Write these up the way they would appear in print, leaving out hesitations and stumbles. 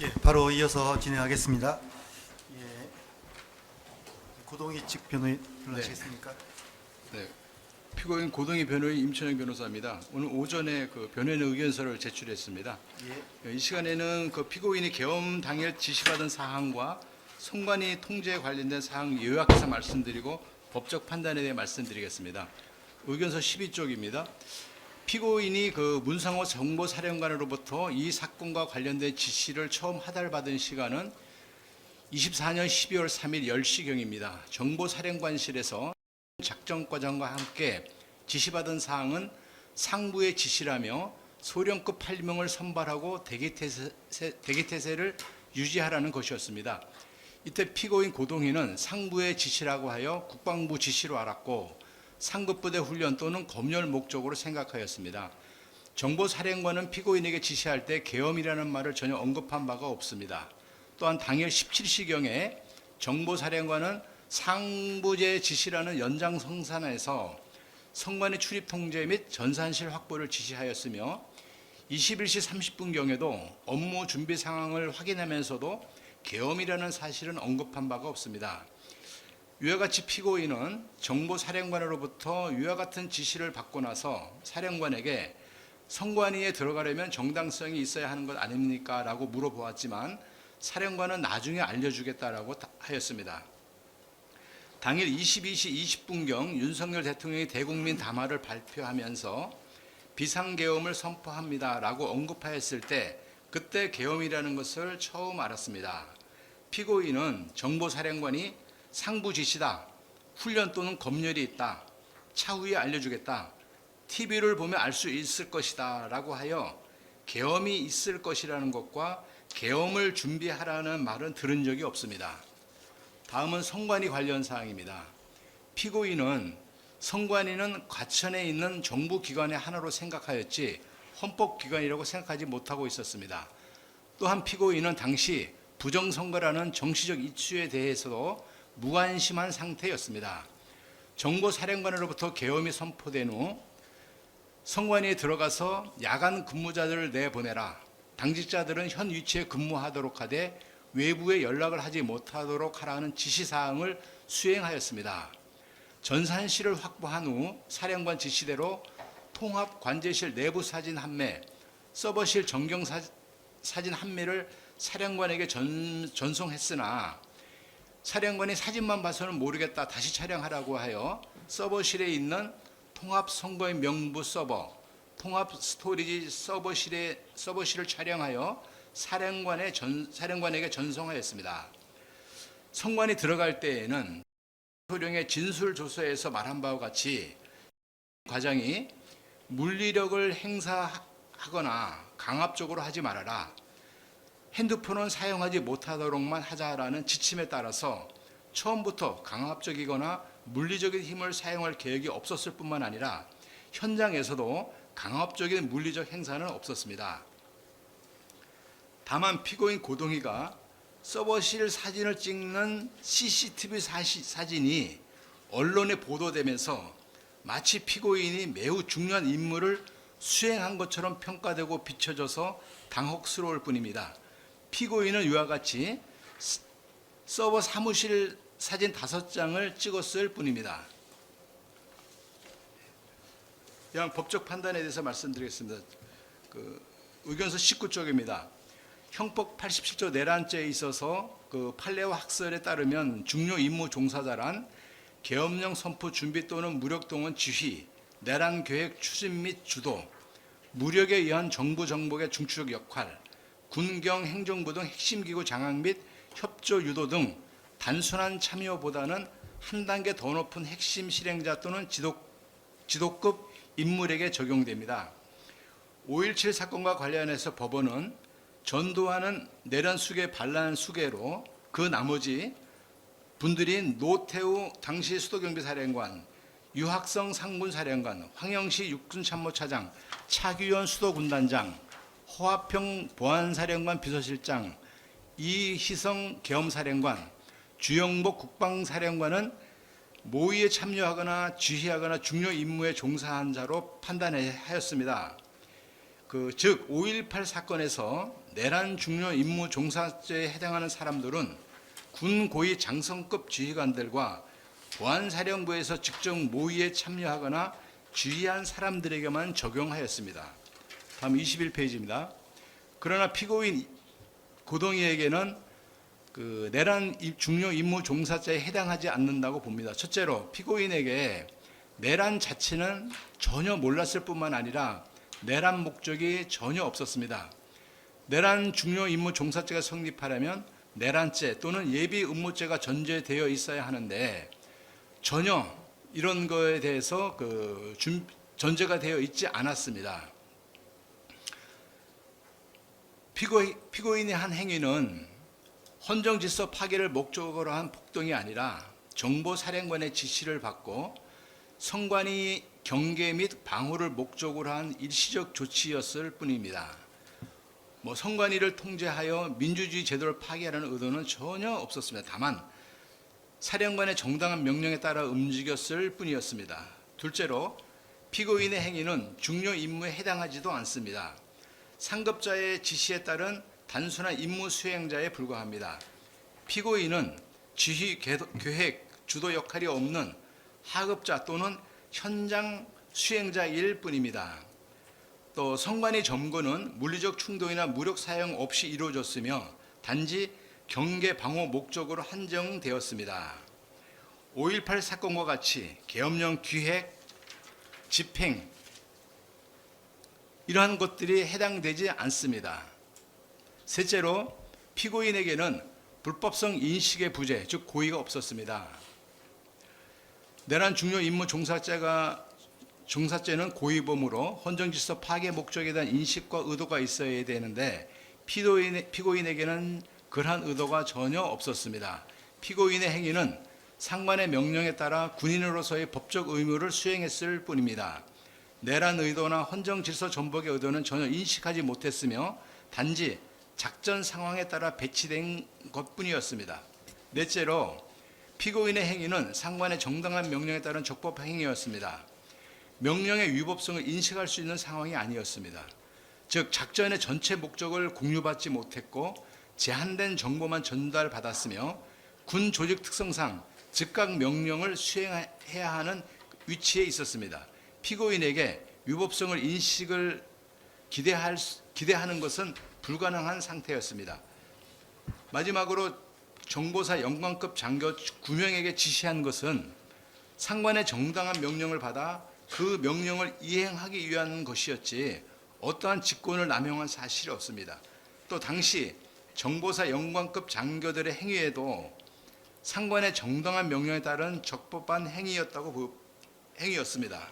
예, 바로 이어서 진행하겠습니다. 예, 고동희 측 변호인 불러주시겠습니까? 네, 피고인 고동희 변호인 임천영 변호사입니다. 오늘 오전에 그 변호인 의견서를 제출했습니다. 예, 이 시간에는 그 피고인이 계엄 당일 지시받은 사항과 선관위 통제에 관련된 사항 요약해서 말씀드리고 법적 판단에 대해 말씀드리겠습니다. 의견서 12쪽입니다. 피고인이 그 문상호 정보사령관으로부터 이 사건과 관련된 지시를 처음 하달받은 시간은 24년 12월 3일 10시경입니다. 정보사령관실에서 작전과장과 함께 지시받은 사항은 상부의 지시라며 소령급 8명을 선발하고 대기태세를 유지하라는 것이었습니다. 이때 피고인 고동희는 상부의 지시라고 하여 국방부 지시로 알았고 상급부대 훈련 또는 검열 목적으로 생각하였습니다. 정보사령관은 피고인에게 지시할 때 계엄이라는 말을 전혀 언급한 바가 없습니다. 또한 당일 17시경에 정보사령관은 상부제 지시라는 연장성산에서 선관위 출입 통제 및 전산실 확보를 지시하였으며 21시 30분경에도 업무 준비 상황을 확인하면서도 계엄이라는 사실은 언급한 바가 없습니다. 이와 같이 피고인은 정보사령관으로부터 이와 같은 지시를 받고 나서 사령관에게 선관위에 들어가려면 정당성이 있어야 하는 것 아닙니까? 라고 물어보았지만 사령관은 나중에 알려주겠다라고 하였습니다. 당일 22시 20분경 윤석열 대통령이 대국민 담화를 발표하면서 비상계엄을 선포합니다 라고 언급하였을 때 그때 계엄이라는 것을 처음 알았습니다. 피고인은 정보사령관이 상부 지시다, 훈련 또는 검열이 있다, 차후에 알려주겠다, TV를 보면 알 수 있을 것이다 라고 하여 계엄이 있을 것이라는 것과 계엄을 준비하라는 말은 들은 적이 없습니다. 다음은 선관위 관련 사항입니다. 피고인은 선관위는 과천에 있는 정부기관의 하나로 생각하였지 헌법기관이라고 생각하지 못하고 있었습니다. 또한 피고인은 당시 부정선거라는 정치적 이슈에 대해서도 무관심한 상태였습니다. 정보사령관으로부터 계엄이 선포된 후 선관위에 들어가서 야간 근무자들을 내보내라. 당직자들은 현 위치에 근무하도록 하되 외부에 연락을 하지 못하도록 하라는 지시사항을 수행하였습니다. 전산실을 확보한 후 사령관 지시대로 통합 관제실 내부 사진 한매, 서버실 전경 사진 한매를 사령관에게 전송했으나 사령관이 사진만 봐서는 모르겠다 다시 촬영하라고 하여 서버실에 있는 통합 선거의 명부 서버, 통합 스토리지 서버실을 촬영하여 사령관에게 전송하였습니다. 선관이 들어갈 때에는 소령의 진술 조서에서 말한 바와 같이 과장이 물리력을 행사하거나 강압적으로 하지 말아라. 핸드폰은 사용하지 못하도록만 하자라는 지침에 따라서 처음부터 강압적이거나 물리적인 힘을 사용할 계획이 없었을 뿐만 아니라 현장에서도 강압적인 물리적 행사는 없었습니다. 다만 피고인 고동희가 서버실 사진을 찍는 CCTV 사진이 언론에 보도되면서 마치 피고인이 매우 중요한 임무를 수행한 것처럼 평가되고 비춰져서 당혹스러울 뿐입니다. 피고인은 이와 같이 서버 사무실 사진 5장을 찍었을 뿐입니다. 이왕 법적 판단에 대해서 말씀드리겠습니다. 의견서 19쪽입니다. 형법 87조 내란죄에 있어서 판례와 학설에 따르면 중요 임무 종사자란 계엄령 선포 준비 또는 무력 동원 지휘, 내란 계획 추진 및 주도, 무력에 의한 정부 정복의 중추적 역할, 군경 행정부 등 핵심 기구 장악 및 협조 유도 등 단순한 참여보다는 한 단계 더 높은 핵심 실행자 또는 지도급 인물에게 적용됩니다. 5.17 사건과 관련해서 법원은 전두환은 내란 수계 반란 수계로 그 나머지 분들인 노태우 당시 수도경비사령관, 유학성 상군사령관, 황영시 육군참모차장, 차규현 수도군단장, 허화평 보안사령관 비서실장, 이희성 계엄사령관, 주영복 국방사령관은 모의에 참여하거나 지휘하거나 중요 임무에 종사한 자로 판단하였습니다. 즉 5.18 사건에서 내란 중요 임무 종사자에 해당하는 사람들은 군 고위 장성급 지휘관들과 보안사령부에서 직접 모의에 참여하거나 지휘한 사람들에게만 적용하였습니다. 다음 21페이지입니다. 그러나 피고인 고동희에게는 그 내란 중요 임무 종사자에 해당하지 않는다고 봅니다. 첫째로 피고인에게 내란 자체는 전혀 몰랐을 뿐만 아니라 내란 목적이 전혀 없었습니다. 내란 중요 임무 종사죄가 성립하려면 내란죄 또는 예비 음모죄가 전제되어 있어야 하는데 전혀 이런 거에 대해서 전제가 되어 있지 않았습니다. 피고인이 한 행위는 헌정질서 파괴를 목적으로 한 폭동이 아니라 정보사령관의 지시를 받고 성관이 경계 및 방호를 목적으로 한 일시적 조치였을 뿐입니다. 성관이를 통제하여 민주주의 제도를 파괴하려는 의도는 전혀 없었습니다. 다만 사령관의 정당한 명령에 따라 움직였을 뿐이었습니다. 둘째로 피고인의 행위는 중요 임무에 해당하지도 않습니다. 상급자의 지시에 따른 단순한 임무 수행자에 불과합니다. 피고인은 지휘, 계획, 주도 역할이 없는 하급자 또는 현장 수행자일 뿐입니다. 또 성관이 점거는 물리적 충동이나 무력 사용 없이 이루어졌으며 단지 경계 방호 목적으로 한정되었습니다. 5.18 사건과 같이 계엄령 기획, 집행 이러한 것들이 해당되지 않습니다. 셋째로 피고인에게는 불법성 인식의 부재, 즉 고의가 없었습니다. 내란 중요 임무 종사죄는 고의범으로 헌정질서 파괴 목적에 대한 인식과 의도가 있어야 되는데 피고인에게는 그러한 의도가 전혀 없었습니다. 피고인의 행위는 상관의 명령에 따라 군인으로서의 법적 의무를 수행했을 뿐입니다. 내란 의도나 헌정질서 전복의 의도는 전혀 인식하지 못했으며 단지 작전 상황에 따라 배치된 것뿐이었습니다. 넷째로 피고인의 행위는 상관의 정당한 명령에 따른 적법 행위였습니다. 명령의 위법성을 인식할 수 있는 상황이 아니었습니다. 즉 작전의 전체 목적을 공유받지 못했고 제한된 정보만 전달받았으며 군 조직 특성상 즉각 명령을 수행해야 하는 위치에 있었습니다. 피고인에게 위법성을 인식을 기대하는 것은 불가능한 상태였습니다. 마지막으로 정보사 영관급 장교 9명에게 지시한 것은 상관의 정당한 명령을 받아 그 명령을 이행하기 위한 것이었지 어떠한 직권을 남용한 사실이 없습니다. 또 당시 정보사 영관급 장교들의 행위에도 상관의 정당한 명령에 따른 적법한 행위였습니다.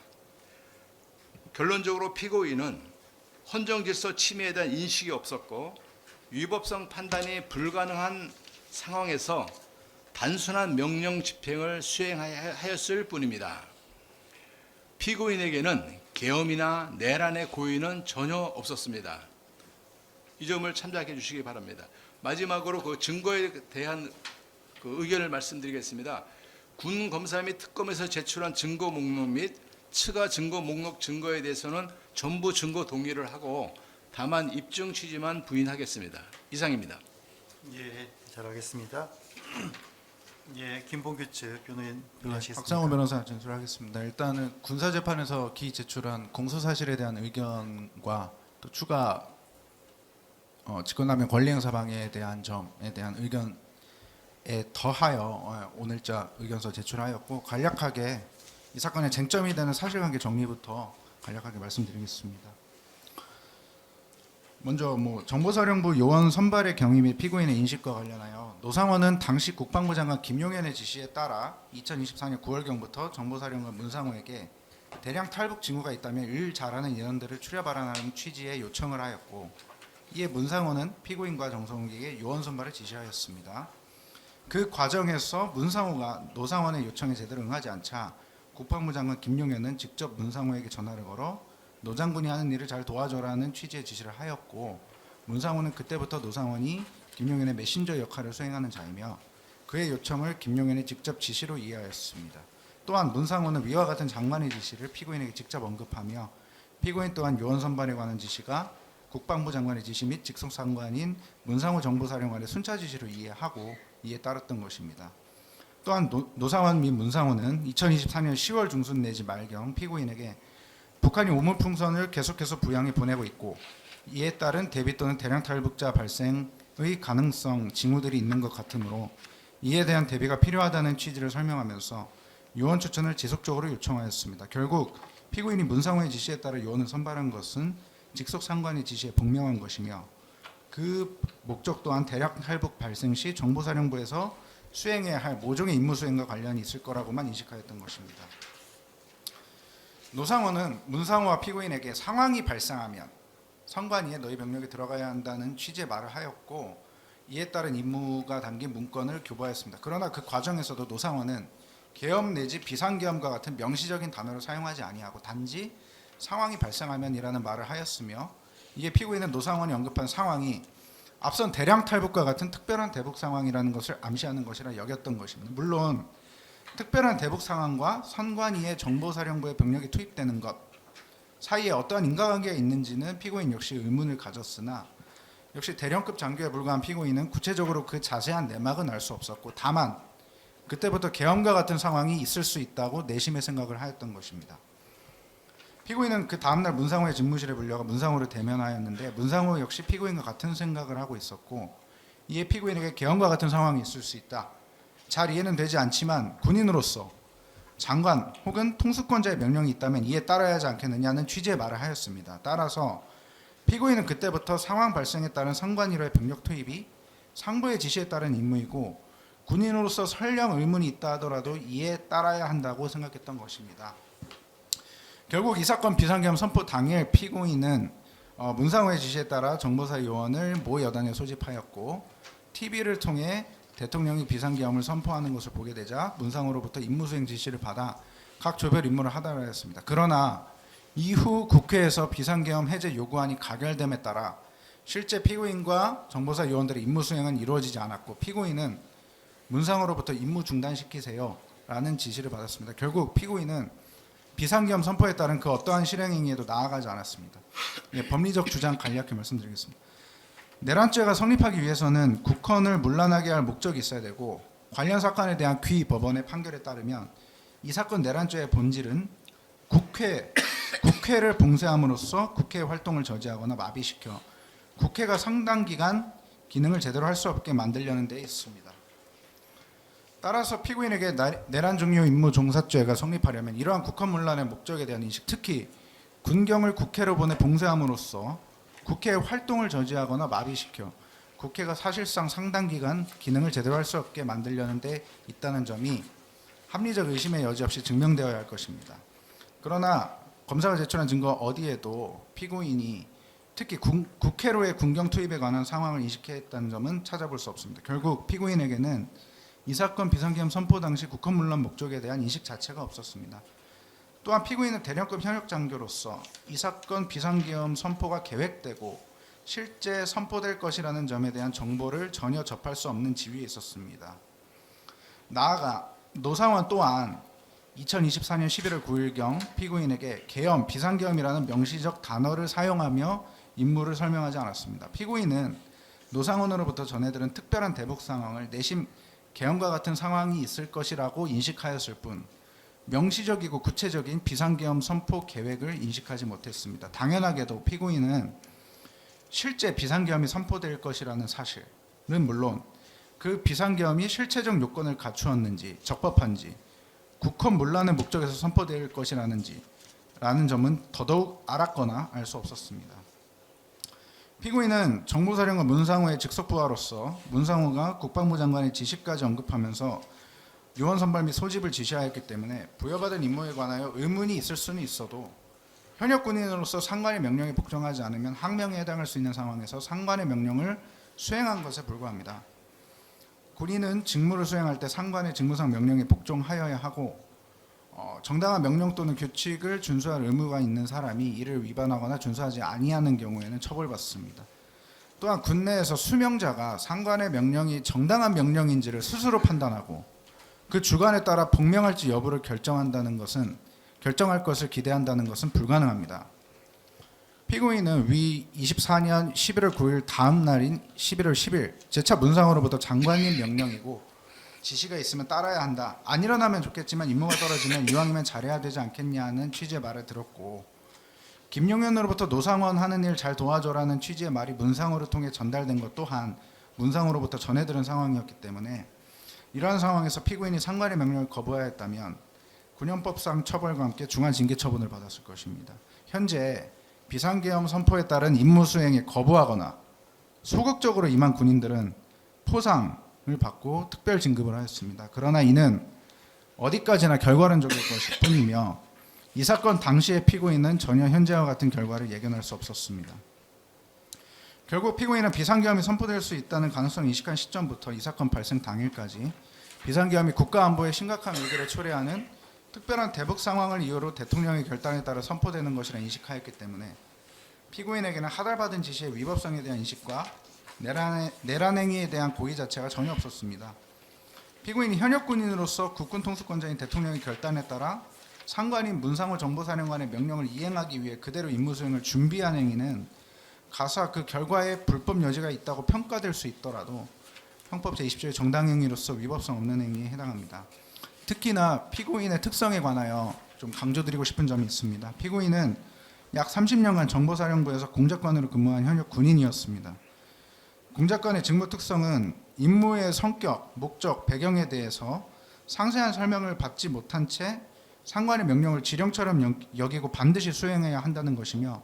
결론적으로 피고인은 헌정질서 침해에 대한 인식이 없었고 위법성 판단이 불가능한 상황에서 단순한 명령 집행을 수행하였을 뿐입니다. 피고인에게는 계엄이나 내란의 고의는 전혀 없었습니다. 이 점을 참작해 주시기 바랍니다. 마지막으로 그 증거에 대한 의견을 말씀드리겠습니다. 군 검사 및 특검에서 제출한 증거 목록 및 추가 증거 목록 증거에 대해서는 전부 증거 동의를 하고 다만 입증 취지만 부인하겠습니다. 이상입니다. 예, 잘하겠습니다. 예, 김봉규 측 변호인 네, 들어가시겠습니다. 박상호 변호사 진술하겠습니다. 일단은 군사재판에서 기 제출한 공소사실에 대한 의견과 또 추가 직권남용 권리행사 방해에 대한 점에 대한 의견에 더하여 오늘자 의견서 제출하였고 간략하게 이 사건의 쟁점이 되는 사실관계 정리부터 간략하게 말씀드리겠습니다. 먼저 정보사령부 요원 선발의 경위 및 피고인의 인식과 관련하여 노상원은 당시 국방부 장관 김용현의 지시에 따라 2024년 9월경부터 정보사령관 문상호에게 대량 탈북 징후가 있다면 일 잘하는 인원들을 추려발언하는 취지의 요청을 하였고 이에 문상호는 피고인과 정성욱에게 요원 선발을 지시하였습니다. 그 과정에서 문상호가 노상원의 요청에 제대로 응하지 않자 국방부 장관 김용현은 직접 문상호에게 전화를 걸어 노 장군이 하는 일을 잘 도와줘라는 취지의 지시를 하였고 문상호는 그때부터 노상원이 김용현의 메신저 역할을 수행하는 자이며 그의 요청을 김용현이 직접 지시로 이해하였습니다. 또한 문상호는 위와 같은 장관의 지시를 피고인에게 직접 언급하며 피고인 또한 요원 선발에 관한 지시가 국방부 장관의 지시 및 직속 상관인 문상호 정보사령관의 순차 지시로 이해하고 이에 따랐던 것입니다. 또한 노상원 및 문상호는 2024년 10월 중순 내지 말경 피고인에게 북한이 우물풍선을 계속해서 부양해 보내고 있고 이에 따른 대비 또는 대량 탈북자 발생의 가능성 징후들이 있는 것 같으므로 이에 대한 대비가 필요하다는 취지를 설명하면서 요원 추천을 지속적으로 요청하였습니다. 결국 피고인이 문상호의 지시에 따라 요원을 선발한 것은 직속 상관의 지시에 복명한 것이며 그 목적 또한 대량 탈북 발생 시 정보사령부에서 수행해야 할 모종의 임무 수행과 관련이 있을 거라고만 인식하였던 것입니다. 노상원은 문상호와 피고인에게 상황이 발생하면 선관위에 너희 병력에 들어가야 한다는 취지의 말을 하였고 이에 따른 임무가 담긴 문건을 교부하였습니다. 그러나 그 과정에서도 노상원은 계엄 내지 비상계엄과 같은 명시적인 단어를 사용하지 아니하고 단지 상황이 발생하면이라는 말을 하였으며 이에 피고인은 노상원이 언급한 상황이 앞선 대량 탈북과 같은 특별한 대북 상황이라는 것을 암시하는 것이라 여겼던 것입니다. 물론 특별한 대북 상황과 선관위의 정보사령부의 병력이 투입되는 것 사이에 어떠한 인과관계가 있는지는 피고인 역시 의문을 가졌으나 역시 대령급 장교에 불과한 피고인은 구체적으로 그 자세한 내막은 알 수 없었고 다만 그때부터 계엄과 같은 상황이 있을 수 있다고 내심의 생각을 하였던 것입니다. 피고인은 그 다음날 문상호의 집무실에 불려가 문상호를 대면하였는데 문상호 역시 피고인과 같은 생각을 하고 있었고 이에 피고인에게 계엄과 같은 상황이 있을 수 있다. 잘 이해는 되지 않지만 군인으로서 장관 혹은 통수권자의 명령이 있다면 이에 따라야 하지 않겠느냐는 취지의 말을 하였습니다. 따라서 피고인은 그때부터 상황 발생에 따른 선관위로의 병력 투입이 상부의 지시에 따른 임무이고 군인으로서 설령 의문이 있다 하더라도 이에 따라야 한다고 생각했던 것입니다. 결국 이 사건 비상계엄 선포 당일 피고인은 문상호의 지시에 따라 정보사 요원을 모 여단에 소집하였고 TV를 통해 대통령이 비상계엄을 선포하는 것을 보게 되자 문상호로부터 임무수행 지시를 받아 각 조별 임무를 하도록 하였습니다. 그러나 이후 국회에서 비상계엄 해제 요구안이 가결됨에 따라 실제 피고인과 정보사 요원들의 임무수행은 이루어지지 않았고 피고인은 문상호로부터 임무 중단시키세요 라는 지시를 받았습니다. 결국 피고인은 비상계엄 선포에 따른 그 어떠한 실행행위에도 나아가지 않았습니다. 법리적 주장 간략히 말씀드리겠습니다. 내란죄가 성립하기 위해서는 국헌을 문란하게 할 목적이 있어야 되고 관련 사건에 대한 귀 법원의 판결에 따르면 이 사건 내란죄의 본질은 국회를 봉쇄함으로써 국회의 활동을 저지하거나 마비시켜 국회가 상당 기간 기능을 제대로 할 수 없게 만들려는 데 있습니다. 따라서 피고인에게 내란 종료 임무 종사죄가 성립하려면 이러한 국헌문란의 목적에 대한 인식, 특히 군경을 국회로 보내 봉쇄함으로써 국회의 활동을 저지하거나 마비시켜 국회가 사실상 상당 기간 기능을 제대로 할 수 없게 만들려는 데 있다는 점이 합리적 의심의 여지 없이 증명되어야 할 것입니다. 그러나 검사가 제출한 증거 어디에도 피고인이 특히 국회로의 군경 투입에 관한 상황을 인식했다는 점은 찾아볼 수 없습니다. 결국 피고인에게는 이 사건 비상계엄 선포 당시 국헌문란 목적에 대한 인식 자체가 없었습니다. 또한 피고인은 대령급 현역 장교로서 이 사건 비상계엄 선포가 계획되고 실제 선포될 것이라는 점에 대한 정보를 전혀 접할 수 없는 지위에 있었습니다. 나아가 노상원 또한 2024년 11월 9일경 피고인에게 계엄, 비상계엄이라는 명시적 단어를 사용하며 임무를 설명하지 않았습니다. 피고인은 노상원으로부터 전해들은 특별한 대북 상황을 내심 계엄과 같은 상황이 있을 것이라고 인식하였을 뿐 명시적이고 구체적인 비상계엄 선포 계획을 인식하지 못했습니다. 당연하게도 피고인은 실제 비상계엄이 선포될 것이라는 사실은 물론 그 비상계엄이 실체적 요건을 갖추었는지 적법한지 국헌문란의 목적에서 선포될 것이라는지 라는 점은 더더욱 알았거나 알 수 없었습니다. 피고인은 정보사령관 문상호의 직속부하로서 문상호가 국방부 장관의 지시까지 언급하면서 요원 선발 및 소집을 지시하였기 때문에 부여받은 임무에 관하여 의문이 있을 수는 있어도 현역 군인으로서 상관의 명령에 복종하지 않으면 항명에 해당할 수 있는 상황에서 상관의 명령을 수행한 것에 불과합니다. 군인은 직무를 수행할 때 상관의 직무상 명령에 복종하여야 하고 정당한 명령 또는 규칙을 준수할 의무가 있는 사람이 이를 위반하거나 준수하지 아니하는 경우에는 처벌받습니다. 또한 군내에서 수명자가 상관의 명령이 정당한 명령인지를 스스로 판단하고 그 주관에 따라 복명할지 여부를 결정할 것을 기대한다는 것은 불가능합니다. 피고인은 위 24년 11월 9일 다음 날인 11월 10일 재차 문상으로부터 장관님 명령이고 지시가 있으면 따라야 한다. 안 일어나면 좋겠지만 임무가 떨어지면 이왕이면 잘해야 되지 않겠냐는 취지의 말을 들었고, 김용현으로부터 노상원 하는 일 잘 도와줘라는 취지의 말이 문상으로 통해 전달된 것 또한 문상으로부터 전해 들은 상황이었기 때문에 이러한 상황에서 피고인이 상관의 명령을 거부하였다면 군형법상 처벌과 함께 중한 징계 처분을 받았을 것입니다. 현재 비상계엄 선포에 따른 임무 수행에 거부하거나 소극적으로 임한 군인들은 포상을 받고 특별 진급을 하였습니다. 그러나 이는 어디까지나 결과론적일 것일 뿐이며 이 사건 당시의 피고인은 전혀 현재와 같은 결과를 예견할 수 없었습니다. 결국 피고인은 비상계엄이 선포될 수 있다는 가능성을 인식한 시점부터 이 사건 발생 당일까지 비상계엄이 국가안보에 심각한 위기를 초래하는 특별한 대북 상황을 이유로 대통령의 결단에 따라 선포되는 것이라 인식하였기 때문에 피고인에게는 하달받은 지시의 위법성에 대한 인식과 내란 행위에 대한 고의 자체가 전혀 없었습니다. 피고인이 현역 군인으로서 국군 통수권자인 대통령의 결단에 따라 상관인 문상호 정보사령관의 명령을 이행하기 위해 그대로 임무 수행을 준비한 행위는 가사 그 결과에 불법 여지가 있다고 평가될 수 있더라도 형법 제20조의 정당 행위로서 위법성 없는 행위에 해당합니다. 특히나 피고인의 특성에 관하여 좀 강조드리고 싶은 점이 있습니다. 피고인은 약 30년간 정보사령부에서 공작관으로 근무한 현역 군인이었습니다. 공작관의 직무 특성은 임무의 성격, 목적, 배경에 대해서 상세한 설명을 받지 못한 채 상관의 명령을 지령처럼 여기고 반드시 수행해야 한다는 것이며,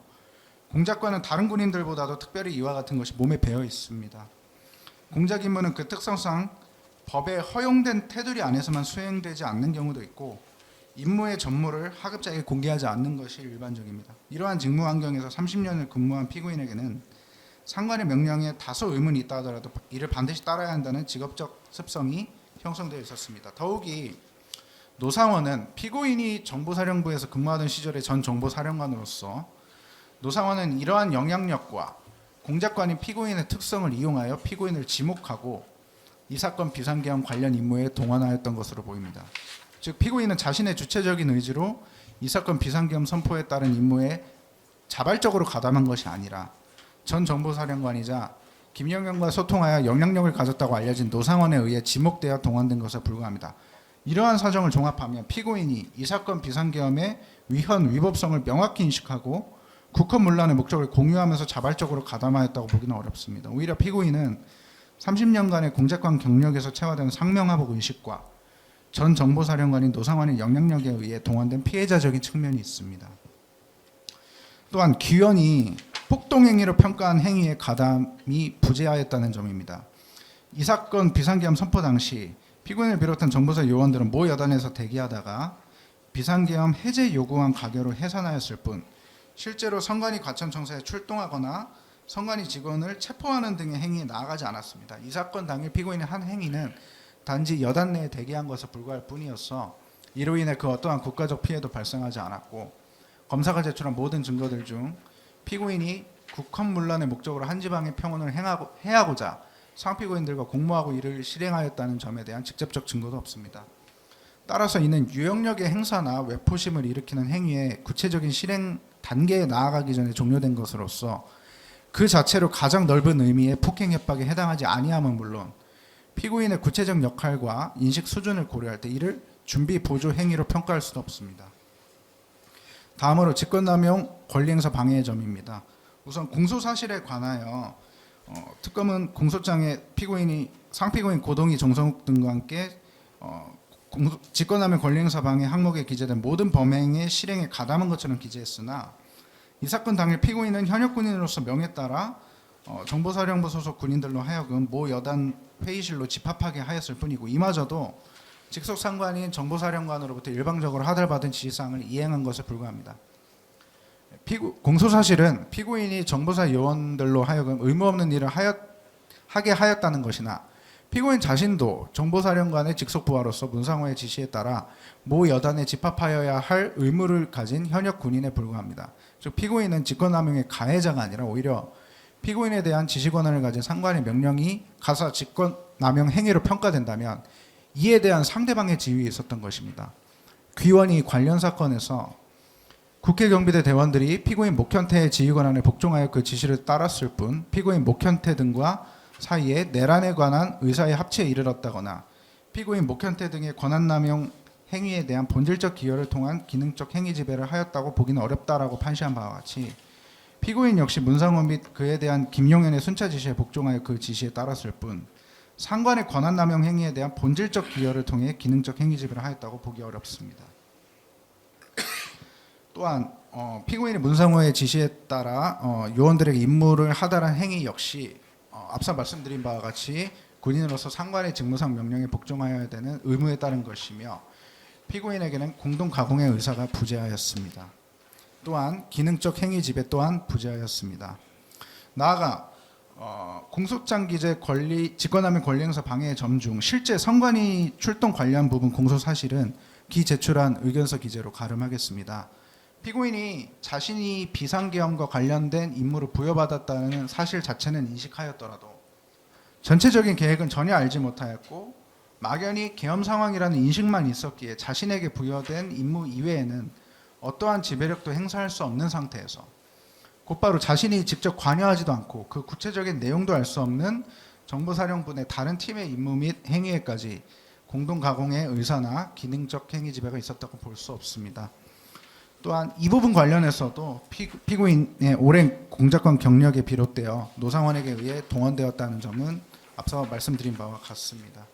공작관은 다른 군인들보다도 특별히 이와 같은 것이 몸에 배어 있습니다. 공작 임무는 그 특성상 법에 허용된 테두리 안에서만 수행되지 않는 경우도 있고 임무의 전모를 하급자에게 공개하지 않는 것이 일반적입니다. 이러한 직무 환경에서 30년을 근무한 피고인에게는 상관의 명령에 다소 의문이 있다 하더라도 이를 반드시 따라야 한다는 직업적 습성이 형성되어 있었습니다. 더욱이 노상원은 피고인이 정보사령부에서 근무하던 시절의 전 정보사령관으로서 노상원은 이러한 영향력과 공작관인 피고인의 특성을 이용하여 피고인을 지목하고 이 사건 비상계엄 관련 임무에 동원하였던 것으로 보입니다. 즉 피고인은 자신의 주체적인 의지로 이 사건 비상계엄 선포에 따른 임무에 자발적으로 가담한 것이 아니라 전 정보사령관이자 김영현과 소통하여 영향력을 가졌다고 알려진 노상원에 의해 지목되어 동원된 것에 불과합니다. 이러한 사정을 종합하면 피고인이 이 사건 비상계엄의 위헌, 위법성을 명확히 인식하고 국헌문란의 목적을 공유하면서 자발적으로 가담하였다고 보기는 어렵습니다. 오히려 피고인은 30년간의 공작관 경력에서 체화된 상명하복 의식과 전 정보사령관인 노상원의 영향력에 의해 동원된 피해자적인 측면이 있습니다. 또한 귀원이 폭동행위로 평가한 행위에 가담이 부재하였다는 점입니다. 이 사건 비상계엄 선포 당시 피고인을 비롯한 정보사 요원들은 모 여단에서 대기하다가 비상계엄 해제 요구안 가결로 해산하였을 뿐 실제로 선관위 과천청사에 출동하거나 선관위 직원을 체포하는 등의 행위에 나아가지 않았습니다. 이 사건 당일 피고인의 한 행위는 단지 여단 내에 대기한 것에 불과할 뿐이어서 이로 인해 그 어떠한 국가적 피해도 발생하지 않았고, 검사가 제출한 모든 증거들 중 피고인이 국헌문란의 목적으로 한 지방의 평온을 해하고자 상피고인들과 공모하고 이를 실행하였다는 점에 대한 직접적 증거도 없습니다. 따라서 이는 유형력의 행사나 외포심을 일으키는 행위의 구체적인 실행 단계에 나아가기 전에 종료된 것으로서 그 자체로 가장 넓은 의미의 폭행 협박에 해당하지 아니함은 물론 피고인의 구체적 역할과 인식 수준을 고려할 때 이를 준비 보조 행위로 평가할 수도 없습니다. 다음으로 직권남용 권리행사 방해의 점입니다. 우선 공소사실에 관하여 특검은 공소장에 피고인이 상피고인 고동희 정성욱 등과 함께 직권남용 권리행사 방해 항목에 기재된 모든 범행의 실행에 가담한 것처럼 기재했으나 이 사건 당일 피고인은 현역 군인으로서 명에 따라 정보사령부 소속 군인들로 하여금 모 여단 회의실로 집합하게 하였을 뿐이고 이마저도 직속 상관인 정보사령관으로부터 일방적으로 하달받은 지시사항을 이행한 것에 불과합니다. 공소사실은 피고인이 정보사 요원들로 하여금 의무 없는 일을 하게 하였다는 것이나 피고인 자신도 정보사령관의 직속 부하로서 문상호의 지시에 따라 모 여단에 집합하여야 할 의무를 가진 현역 군인에 불과합니다. 즉 피고인은 직권남용의 가해자가 아니라 오히려 피고인에 대한 지시 권한을 가진 상관의 명령이 가사 직권남용 행위로 평가된다면 이에 대한 상대방의 지위에 있었던 것입니다. 귀원이 관련 사건에서 국회 경비대 대원들이 피고인 목현태의 지휘 권한에 복종하여 그 지시를 따랐을 뿐 피고인 목현태 등과 사이에 내란에 관한 의사의 합치에 이르렀다거나 피고인 목현태 등의 권한남용 행위에 대한 본질적 기여를 통한 기능적 행위 지배를 하였다고 보기는 어렵다라고 판시한 바와 같이 피고인 역시 문상호 및 그에 대한 김용현의 순차 지시에 복종하여 그 지시에 따랐을 뿐 상관의 권한남용 행위에 대한 본질적 기여를 통해 기능적 행위 지배를 하였다고 보기 어렵습니다. 또한 피고인이 문상호의 지시에 따라 요원들에게 임무를 하달한 행위 역시 앞서 말씀드린 바와 같이 군인으로서 상관의 직무상 명령에 복종하여야 되는 의무에 따른 것이며 피고인에게는 공동 가공의 의사가 부재하였습니다. 또한 기능적 행위 지배 또한 부재하였습니다. 나아가 공소장 기재 권리 직권남용 권리행사 방해의 점 중 실제 선관위 출동 관련 부분 공소 사실은 기 제출한 의견서 기재로 가름하겠습니다. 피고인이 자신이 비상계엄과 관련된 임무를 부여받았다는 사실 자체는 인식하였더라도 전체적인 계획은 전혀 알지 못하였고 막연히 계엄 상황이라는 인식만 있었기에 자신에게 부여된 임무 이외에는 어떠한 지배력도 행사할 수 없는 상태에서 곧바로 자신이 직접 관여하지도 않고 그 구체적인 내용도 알 수 없는 정보사령부의 다른 팀의 임무 및 행위에까지 공동 가공의 의사나 기능적 행위 지배가 있었다고 볼 수 없습니다. 또한 이 부분 관련해서도 피고인의 오랜 공작권 경력에 비롯되어 노상원에게 의해 동원되었다는 점은 앞서 말씀드린 바와 같습니다.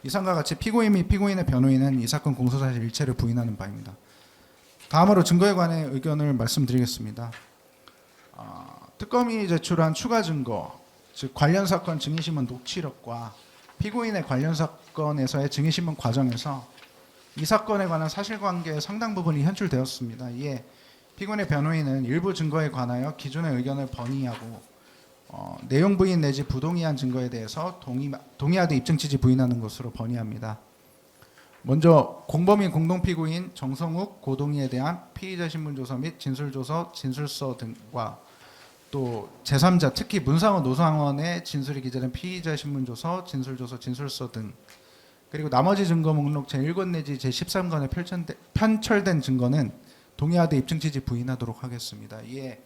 이상과 같이 피고인 및 피고인의 변호인은 이 사건 공소사실 일체를 부인하는 바입니다. 다음으로 증거에 관해 의견을 말씀드리겠습니다. 특검이 제출한 추가 증거, 즉 관련 사건 증인신문 녹취록과 피고인의 관련 사건에서의 증인신문 과정에서 이 사건에 관한 사실관계의 상당 부분이 현출되었습니다. 이에 피고인의 변호인은 일부 증거에 관하여 기존의 의견을 번이하고 내용 부인 내지 부동의한 증거에 대해서 동의하되 입증 취지 부인하는 것으로 번이합니다. 먼저 공범인 공동피고인 정성욱, 고동희에 대한 피의자 신문조서 및 진술조서, 진술서 등과 또 제3자 특히 문상호, 노상원의 진술이 기재된 피의자 신문조서, 진술조서, 진술서 등 그리고 나머지 증거 목록 제1권 내지 제13권에 편철된 증거는 동의하되 입증 취지 부인하도록 하겠습니다. 이에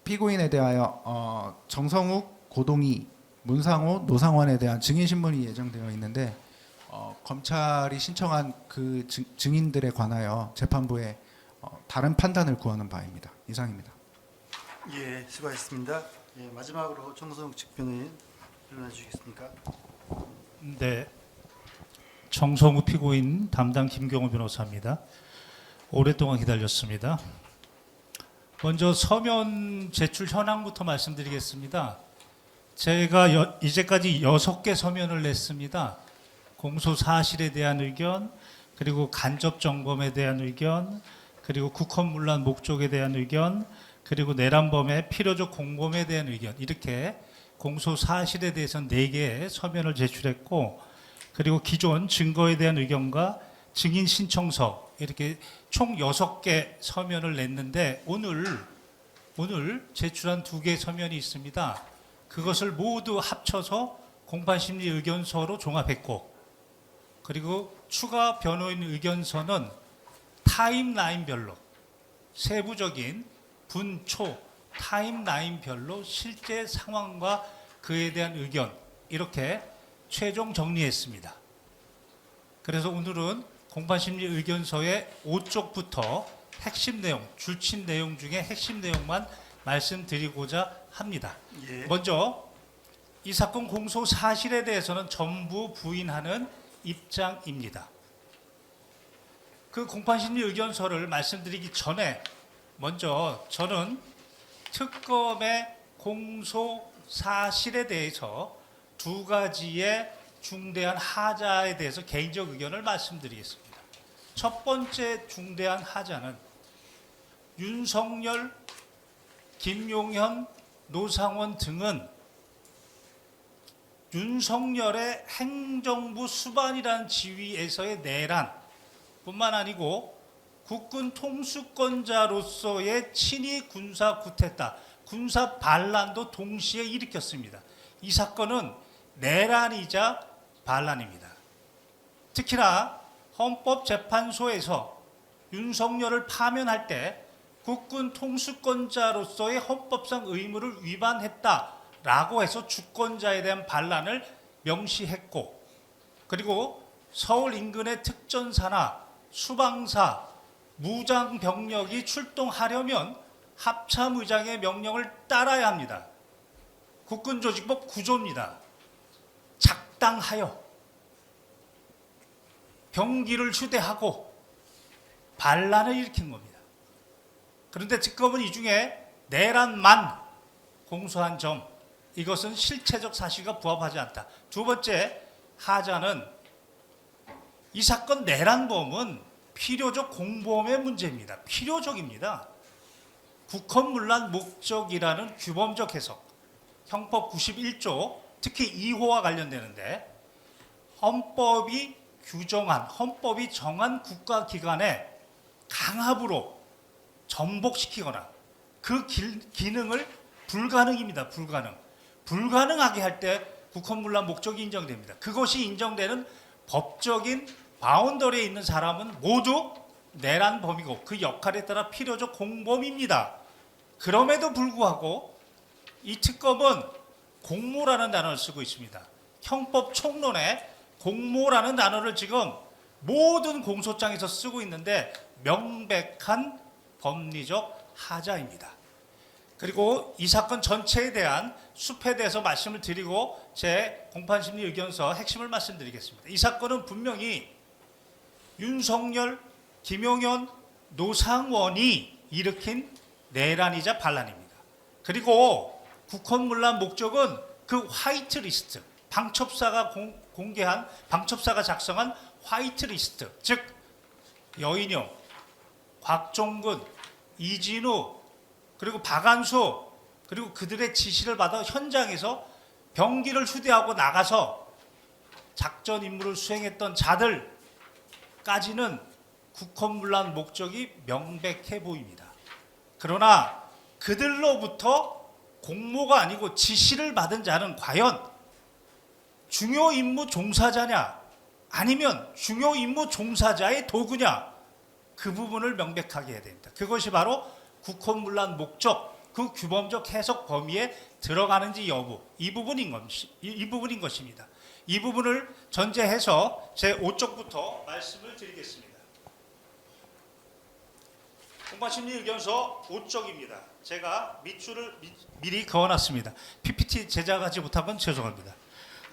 피고인에 대하여 정성욱, 고동희, 문상호, 노상원에 대한 증인신문이 예정되어 있는데 검찰이 신청한 그 증인들에 관하여 재판부에 다른 판단을 구하는 바입니다. 이상입니다. 예, 수고하셨습니다. 예, 마지막으로 정성욱 측변호인 일어나 주시겠습니까? 네, 정성우 피고인 담당 김경호 변호사입니다. 오랫동안 기다렸습니다. 먼저 서면 제출 현황부터 말씀드리겠습니다. 제가 이제까지 6개 서면을 냈습니다. 공소 사실에 대한 의견, 그리고 간접 정범에 대한 의견, 그리고 국헌문란 목적에 대한 의견, 그리고 내란범의 필요적 공범에 대한 의견, 이렇게 공소 사실에 대해서 4개의 서면을 제출했고, 그리고 기존 증거에 대한 의견과 증인 신청서 이렇게 총 6개 서면을 냈는데 오늘 제출한 2개 서면이 있습니다. 그것을 모두 합쳐서 공판심리 의견서로 종합했고, 그리고 추가 변호인 의견서는 타임라인별로 세부적인 분초 타임라인별로 실제 상황과 그에 대한 의견 이렇게 최종 정리했습니다. 그래서 오늘은 공판심리 의견서의 5쪽부터 핵심 내용, 줄침 내용 중에 핵심 내용만 말씀드리고자 합니다. 예. 먼저 이 사건 공소 사실에 대해서는 전부 부인하는 입장입니다. 그 공판심리 의견서를 말씀드리기 전에 먼저 저는 특검의 공소 사실에 대해서 2가지의 중대한 하자에 대해서 개인적 의견을 말씀드리겠습니다. 첫 번째 중대한 하자는 윤석열, 김용현, 노상원 등은 윤석열의 행정부 수반이라는 지위에서의 내란 뿐만 아니고 국군 통수권자로서의 친위 군사 쿠데타, 군사 반란도 동시에 일으켰습니다. 이 사건은 내란이자 반란입니다. 특히나 헌법재판소에서 윤석열을 파면할 때 국군 통수권자로서의 헌법상 의무를 위반했다라고 해서 주권자에 대한 반란을 명시했고, 그리고 서울 인근의 특전사나 수방사, 무장 병력이 출동하려면 합참의장의 명령을 따라야 합니다. 국군조직법 9조입니다. 작당하여 병기를 휴대하고 반란을 일으킨 겁니다. 그런데 특검은 이 중에 내란만 공소한 점, 이것은 실체적 사실과 부합하지 않다. 두 번째, 하자는 이 사건 내란범은 필요적 공범의 문제입니다. 필요적입니다. 국헌문란 목적이라는 규범적 해석, 형법 91조 특히 2호와 관련되는데, 헌법이 정한 국가기관에 강압으로 전복시키거나 그 기능을 불가능입니다. 불가능하게 할 때 국헌문란 목적이 인정됩니다. 그것이 인정되는 법적인 바운더리에 있는 사람은 모두 내란범이고 그 역할에 따라 필요적 공범입니다. 그럼에도 불구하고 이 특검은 공모라는 단어를 쓰고 있습니다. 형법 총론에 공모라는 단어를 지금 모든 공소장에서 쓰고 있는데 명백한 법리적 하자입니다. 그리고 이 사건 전체에 대한 숲에 대해서 말씀을 드리고 제 공판심리 의견서 핵심을 말씀드리겠습니다. 이 사건은 분명히 윤석열, 김용현, 노상원이 일으킨 내란이자 반란입니다. 그리고 국헌문란 목적은 그 화이트리스트, 방첩사가 공개한, 방첩사가 작성한 화이트리스트, 즉 여인영, 곽종근, 이진우, 그리고 박안수, 그리고 그들의 지시를 받아 현장에서 병기를 휴대하고 나가서 작전 임무를 수행했던 자들까지는 국헌문란 목적이 명백해 보입니다. 그러나 그들로부터 공모가 아니고 지시를 받은 자는 과연 중요 임무 종사자냐 아니면 중요 임무 종사자의 도구냐, 그 부분을 명백하게 해야 됩니다. 그것이 바로 국헌문란 목적, 그 규범적 해석 범위에 들어가는지 여부, 이 부분인 것입니다. 이 부분을 전제해서 제 5쪽부터 말씀을 드리겠습니다. 공판심리 의견서 5쪽입니다. 제가 밑줄을 미리 그어놨습니다. PPT 제작하지 못한 건 죄송합니다.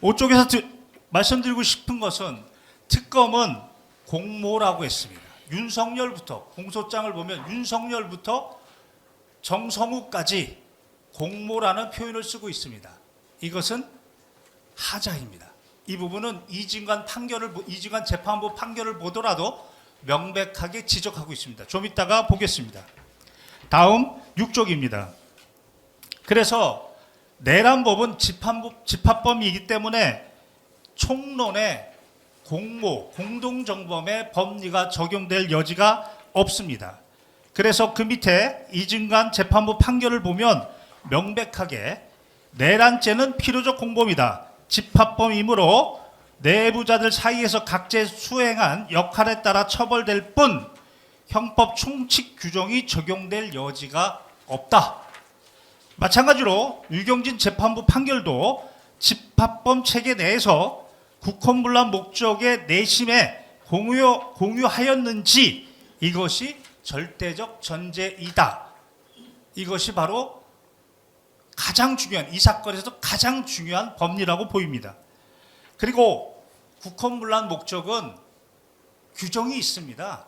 5쪽에서 말씀드리고 싶은 것은 특검은 공모라고 했습니다. 윤석열부터, 공소장을 보면 윤석열부터 정성우까지 공모라는 표현을 쓰고 있습니다. 이것은 하자입니다. 이 부분은 이진관 재판부 판결을 보더라도 명백하게 지적하고 있습니다. 좀 이따가 보겠습니다. 다음 6쪽입니다. 그래서 내란법은 집합범이기 때문에 총론에 공모, 공동정범의 법리가 적용될 여지가 없습니다. 그래서 그 밑에 이진관 재판부 판결을 보면 명백하게 내란죄는 필요적 공범이다. 집합범이므로 내부자들 사이에서 각재 수행한 역할에 따라 처벌될 뿐 형법 총칙 규정이 적용될 여지가 없다. 마찬가지로 유경진 재판부 판결도 집합범 체계 내에서 국헌문란 목적의 내심에 공유하였는지 이것이 절대적 전제이다. 이것이 바로 가장 중요한, 이 사건에서도 가장 중요한 법리라고 보입니다. 그리고 국헌문란 목적은 규정이 있습니다.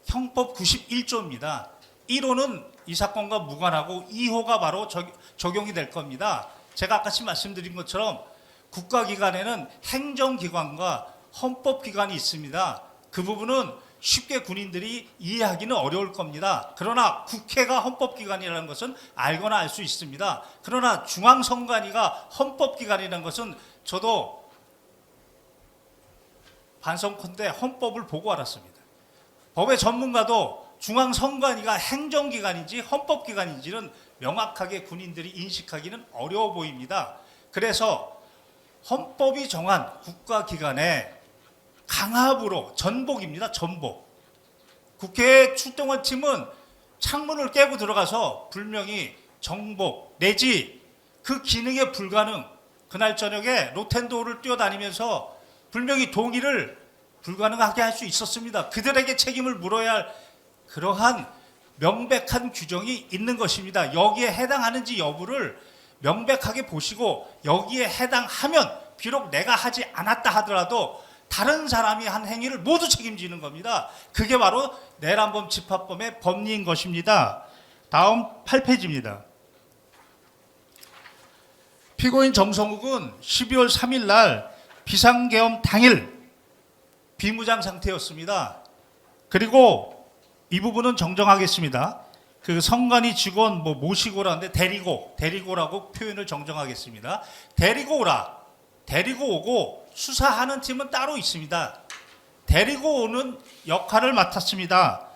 형법 91조입니다. 1호는 이 사건과 무관하고 2호가 바로 적용이 될 겁니다. 제가 아까 말씀드린 것처럼 국가기관에는 행정기관과 헌법기관이 있습니다. 그 부분은 쉽게 군인들이 이해하기는 어려울 겁니다. 그러나 국회가 헌법기관이라는 것은 알거나 알 수 있습니다. 그러나 중앙선관위가 헌법기관이라는 것은 저도 반성컨대 헌법을 보고 알았습니다. 법의 전문가도 중앙선관위가 행정기관인지 헌법기관인지는 명확하게 군인들이 인식하기는 어려워 보입니다. 그래서 헌법이 정한 국가기관에 강압으로, 전복입니다. 전복. 국회에 출동한 팀은 창문을 깨고 들어가서 분명히 정복 내지 그 기능에 불가능, 그날 저녁에 로텐도어를 뛰어다니면서 분명히 동의를 불가능하게 할 수 있었습니다. 그들에게 책임을 물어야 할 그러한 명백한 규정이 있는 것입니다. 여기에 해당하는지 여부를 명백하게 보시고 여기에 해당하면 비록 내가 하지 않았다 하더라도 다른 사람이 한 행위를 모두 책임지는 겁니다. 그게 바로 내란범 집합범의 법리인 것입니다. 다음 8페이지입니다. 피고인 정성욱은 12월 3일 날 비상계엄 당일 비무장 상태였습니다. 그리고 이 부분은 정정하겠습니다. 그 성관이 직원 모시고 오라는데 데리고라고 표현을 정정하겠습니다. 데리고 오라. 데리고 오고 수사하는 팀은 따로 있습니다. 데리고 오는 역할을 맡았습니다.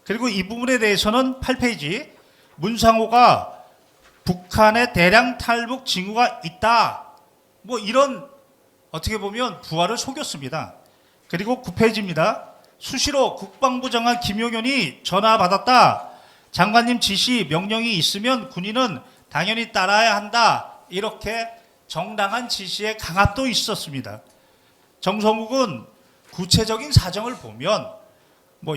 그리고 이 부분에 대해서는 8페이지 문상호가 북한의 대량 탈북 징후가 있다. 이런 어떻게 보면 부하를 속였습니다. 그리고 9페이지입니다. 수시로 국방부 장관 김용현이 전화 받았다. 장관님 지시 명령이 있으면 군인은 당연히 따라야 한다. 이렇게 정당한 지시의 강압도 있었습니다. 정성욱은 구체적인 사정을 보면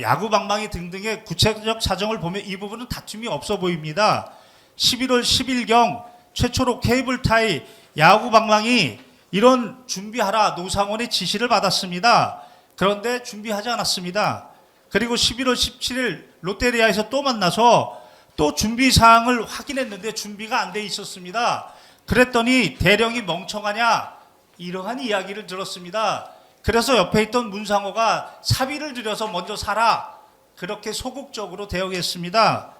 야구 방망이 등등의 구체적 사정을 보면 이 부분은 다툼이 없어 보입니다. 11월 10일경 최초로 케이블 타이 야구 방망이 이런 준비하라 노상원의 지시를 받았습니다. 그런데 준비하지 않았습니다. 그리고 11월 17일 롯데리아에서 또 만나서 또 준비 사항을 확인했는데 준비가 안 돼 있었습니다. 그랬더니 대령이 멍청하냐 이러한 이야기를 들었습니다. 그래서 옆에 있던 문상호가 사비를 들여서 먼저 사라 그렇게 소극적으로 대응했습니다.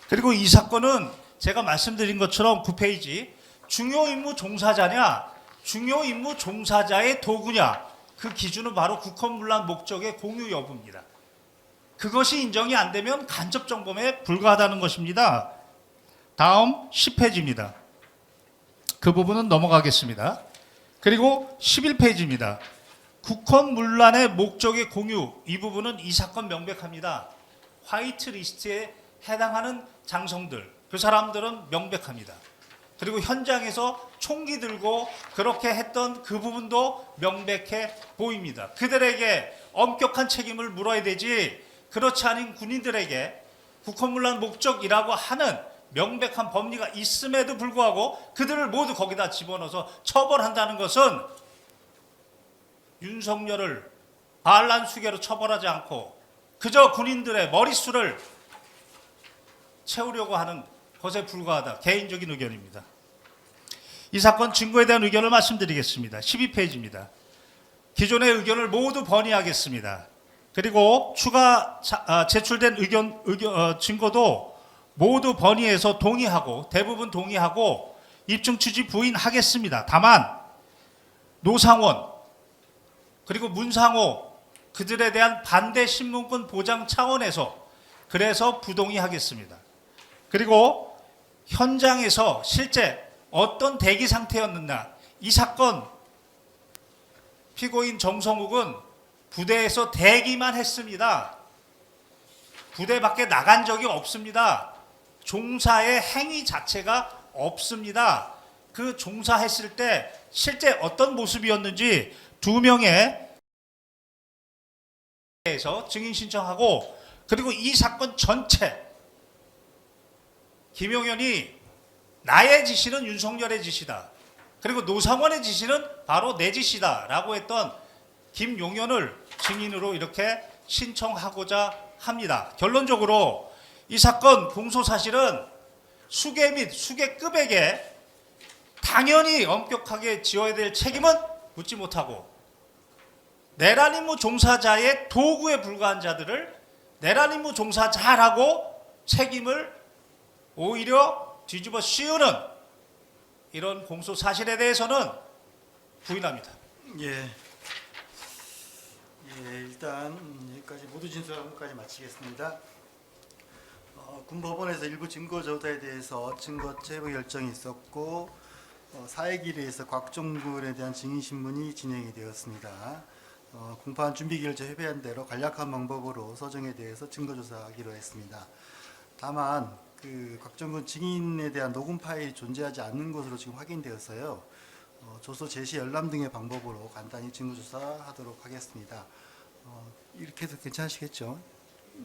그리고 이 사건은 제가 말씀드린 것처럼 9페이지 중요 임무 종사자냐 중요 임무 종사자의 도구냐 그 기준은 바로 국헌문란 목적의 공유 여부입니다. 그것이 인정이 안 되면 간접 정범에 불과하다는 것입니다. 다음 10페이지입니다. 그 부분은 넘어가겠습니다. 그리고 11페이지입니다. 국헌문란의 목적의 공유 이 부분은 이 사건 명백합니다. 화이트 리스트에 해당하는 장성들 그 사람들은 명백합니다. 그리고 현장에서 총기 들고 그렇게 했던 그 부분도 명백해 보입니다. 그들에게 엄격한 책임을 물어야 되지 그렇지 않은 군인들에게 국헌문란 목적이라고 하는 명백한 법리가 있음에도 불구하고 그들을 모두 거기다 집어넣어서 처벌한다는 것은 윤석열을 반란수계로 처벌하지 않고 그저 군인들의 머릿수를 채우려고 하는 것에 불과하다. 개인적인 의견입니다. 이 사건 증거에 대한 의견을 말씀드리겠습니다. 12페이지입니다. 기존의 의견을 모두 번이하겠습니다. 그리고 추가 제출된 증거도 모두 번이해서 동의하고 대부분 동의하고 입증 취지 부인하겠습니다. 다만 노상원 그리고 문상호 그들에 대한 반대 신문권 보장 차원에서 그래서 부동의하겠습니다. 그리고 현장에서 실제 어떤 대기 상태였느냐 이 사건 피고인 정성욱은 부대에서 대기만 했습니다. 부대 밖에 나간 적이 없습니다. 종사의 행위 자체가 없습니다. 그 종사했을 때 실제 어떤 모습이었는지 2명의 에서 증인 신청하고 그리고 이 사건 전체 김용현이 나의 지시는 윤석열의 지시다. 그리고 노상원의 지시는 바로 내 지시다라고 했던 김용현을 증인으로 이렇게 신청하고자 합니다. 결론적으로 이 사건 공소 사실은 수계 및 수계급에게 당연히 엄격하게 지어야 될 책임은 묻지 못하고 내란 임무 종사자의 도구에 불과한 자들을 내란 임무 종사자라고 책임을 오히려 뒤집어 씌우는 이런 공소 사실에 대해서는 부인합니다. 예, 일단 여기까지 모두 진술까지 마치겠습니다. 군법원에서 일부 증거 조사에 대해서 증거 제보 결정이 있었고 사회기일에서 곽종근에 대한 증인 신문이 진행이 되었습니다. 공판 준비기를 협의한 대로 간략한 방법으로 서정에 대해서 증거조사하기로 했습니다. 다만 곽정근 증인에 대한 녹음 파일이 존재하지 않는 것으로 지금 확인되었어요. 조서 제시 열람 등의 방법으로 간단히 증거조사하도록 하겠습니다. 이렇게 해도 괜찮으시겠죠?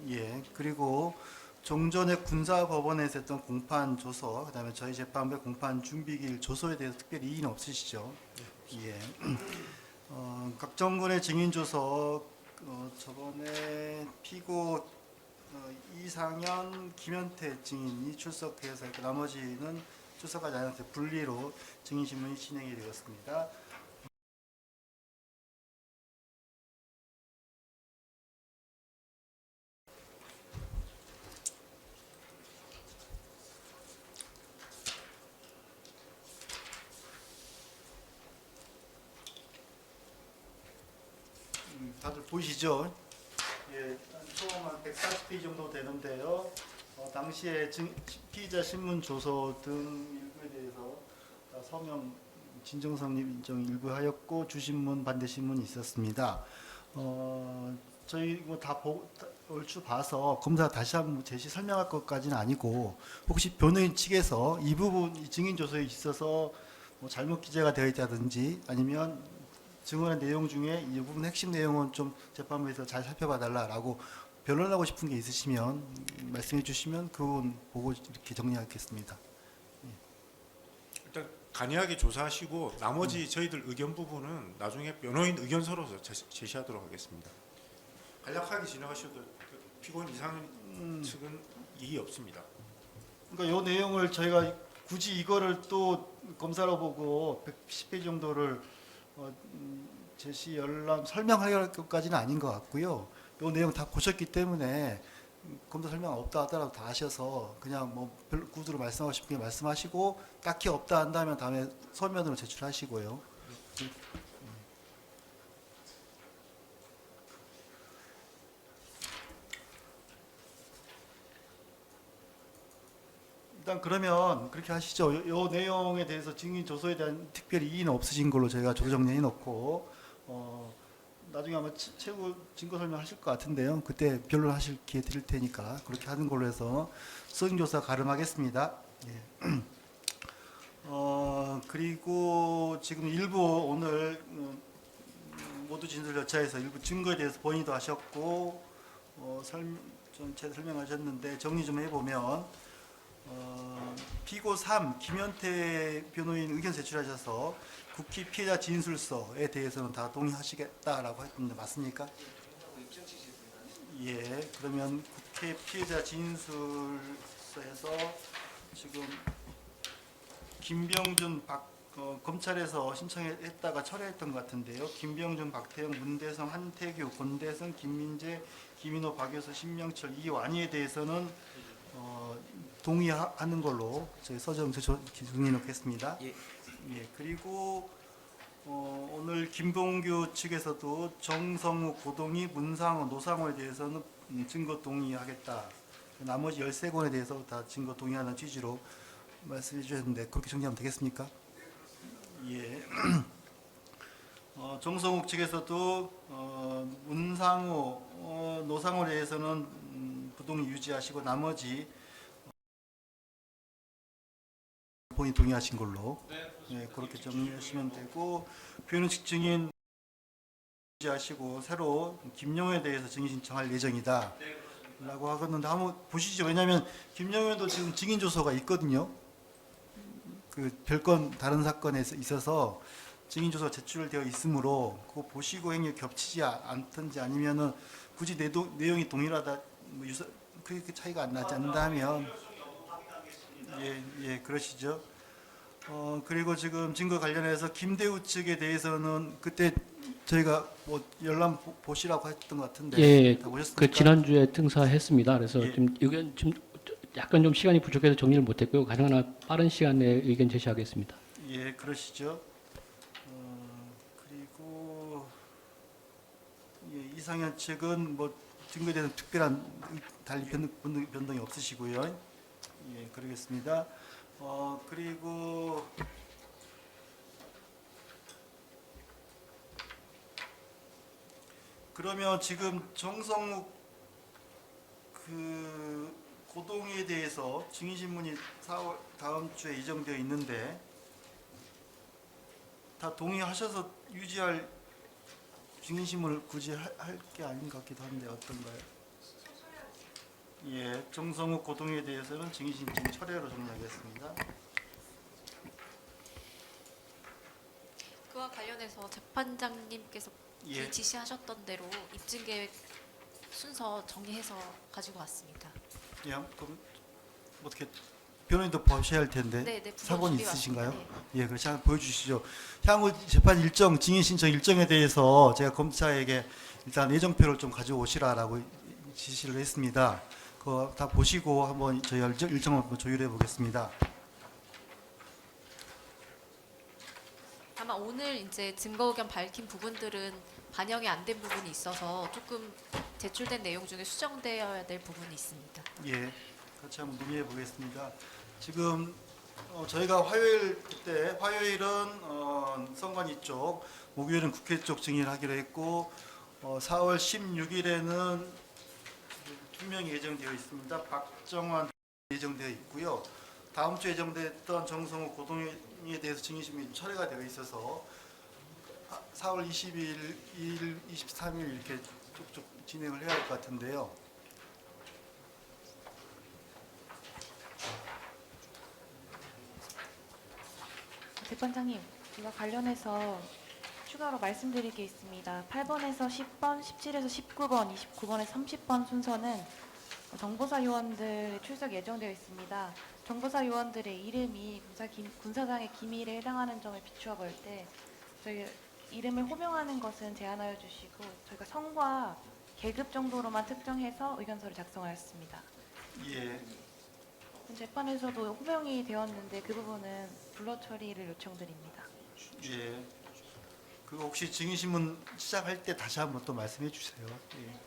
예. 그리고 종전에 군사법원에서 했던 공판 조서, 그다음에 저희 재판부의 공판 준비기일 조서에 대해서 특별히 이의는 없으시죠? 예. 곽정근의 증인 조서 저번에 피고 이상현, 김현태 증인이 출석해서 했고 나머지는 출석하지 않았는데 분리로 증인 신문이 진행이 되었습니다. 다들 보이시죠? 예, 총 한 140페이지 정도 되는데요. 당시에 피의자 신문 조서 등 일부에 대해서 다 서명 진정성립 인정 일부 하였고 주신문 반대 신문이 있었습니다. 저희 얼추 봐서 검사 다시 한번 제시 설명할 것까지는 아니고 혹시 변호인 측에서 이 부분 이 증인 조서에 있어서 뭐 잘못 기재가 되어 있다든지 아니면 증언의 내용 중에 이 부분 핵심 내용은 좀 재판부에서 잘 살펴봐 달라라고 변론하고 싶은 게 있으시면 말씀해 주시면 그 부분 보고 이렇게 정리하겠습니다. 일단 간이하게 조사하시고 나머지 저희들 의견 부분은 나중에 변호인 의견서로서 제시하도록 하겠습니다. 간략하게 진행하셔도 피고인 이상현 측은 이의 없습니다. 그러니까 이 내용을 저희가 굳이 이거를 또 검사로 보고 110페이지 정도를 제시 열람 설명할 것까지는 아닌 것 같고요. 이 내용 다 보셨기 때문에 검사 설명 없다 하더라도 다 아셔서 그냥 뭐 구두로 말씀하고 싶은 게 말씀하시고 딱히 없다 한다면 다음에 서면으로 제출하시고요. 일단 그러면 그렇게 하시죠. 이 내용에 대해서 증인 조서에 대한 특별히 이의는 없으신 걸로 저희가 조서 정리해 놓고 나중에 아마 최고 증거 설명하실 것 같은데요. 그때 변론하실 기회 드릴 테니까 그렇게 하는 걸로 해서 서증 조사 가름하겠습니다. 예. 그리고 지금 일부 오늘 모두 진술 절차에서 일부 증거에 대해서 본인도 하셨고 전체 설명하셨는데 정리 좀 해보면 피고 3 김현태 변호인 의견 제출하셔서 국회 피해자 진술서에 대해서는 다 동의하시겠다라고 했는데 맞습니까? 예, 그러면 국회 피해자 진술서에서 지금 김병준 검찰에서 신청했다가 철회했던 것 같은데요. 김병준, 박태영, 문대성, 한태규, 권대성, 김민재, 김인호, 박효서, 신명철, 이완희에 대해서는 동의하는 걸로 저희 서정 정해 놓겠습니다. 예. 예. 그리고 오늘 김봉규 측에서도 정성욱, 고동희, 문상호, 노상호에 대해서는 증거 동의하겠다. 나머지 13건에 대해서 다 증거 동의하는 취지로 말씀해 주셨는데 그렇게 정리하면 되겠습니까? 예. 정성욱 측에서도 문상호, 노상호에 대해서는 부동의 유지하시고 나머지 본인이 동의하신 걸로 네, 그렇게 정리하시면 되고 변호인 측 증인 유지하시고 새로 김용현에 대해서 증인 신청할 예정이다 라고 하겠는데 한번 보시죠. 왜냐하면 김용현도 지금 증인 조서가 있거든요. 그 별건 다른 사건에 있어서 증인 조서 제출되어 있으므로 그거 보시고 행위 겹치지 않든지 아니면은 굳이 내용이 동일하다 뭐 그렇게 차이가 안 나지 않는다면 예, 그러시죠. 그리고 지금 증거 관련해서 김대우 측에 대해서는 그때 저희가 뭐 열람 보시라고 했던 것 같은데 예, 다 보셨습니까? 그 지난주에 등사했습니다. 그래서 예. 지금 의견 좀 약간 좀 시간이 부족해서 정리를 못했고요. 가능한 한 빠른 시간 내에 의견 제시하겠습니다. 예, 그러시죠. 그리고 예, 이상현 측은 뭐 증거에 대해서 특별한 달리 변동이 없으시고요. 예, 그러겠습니다. 그리고 그러면 지금 정성욱 그 고동에 대해서 증인신문이 4월 다음 주에 예정되어 있는데 다 동의하셔서 유지할 증인신문을 굳이 할 게 아닌 것 같기도 한데 어떤가요? 예, 정성욱 고동에 대해서는 증인신문 철회로 정리하겠습니다. 그와 관련해서 재판장님께서 예. 지시하셨던 대로 입증 계획 순서 정리해서 가지고 왔습니다. 예, 그럼 어떻게 변호인도 보셔야 할 텐데 네, 네, 사본이 준비 있으신가요? 왔습니다. 예, 그렇지 한번 보여주시죠. 향후 재판 일정, 증인 신청 일정에 대해서 제가 검사에게 일단 예정표를 좀 가져오시라라고 지시를 했습니다. 그거 다 보시고 한번 저희 일정을 한번 조율해 보겠습니다. 다만 오늘 이제 증거 의견 밝힌 부분들은 반영이 안 된 부분이 있어서 조금 제출된 내용 중에 수정되어야 될 부분이 있습니다. 예, 같이 한번 논의해 보겠습니다. 지금 저희가 화요일은 선관위 쪽, 목요일은 국회 쪽 증인을 하기로 했고 4월 16일에는 2명이 예정되어 있습니다. 박정환 예정되어 있고요. 다음 주에 예정됐던 정성호 고동에 대해서 증인신문이 철회가 되어 있어서 4월 20일, 2일, 23일 이렇게 쭉쭉 진행을 해야 할 것 같은데요. 재판장님, 이와 관련해서 추가로 말씀드릴 게 있습니다. 8번에서 10번, 17에서 19번, 29번에서 30번 순서는 정보사 요원들의 출석 예정되어 있습니다. 정보사 요원들의 이름이 군사상의 기밀에 해당하는 점을 비추어 볼 때 저희 이름을 호명하는 것은 제한하여 주시고 저희가 성과 계급 정도로만 특정해서 의견서를 작성하였습니다. 예. 재판에서도 호명이 되었는데 그 부분은 불러 처리를 요청드립니다. 예. 그 혹시 증인신문 시작할 때 다시 한번 또 말씀해 주세요. 예.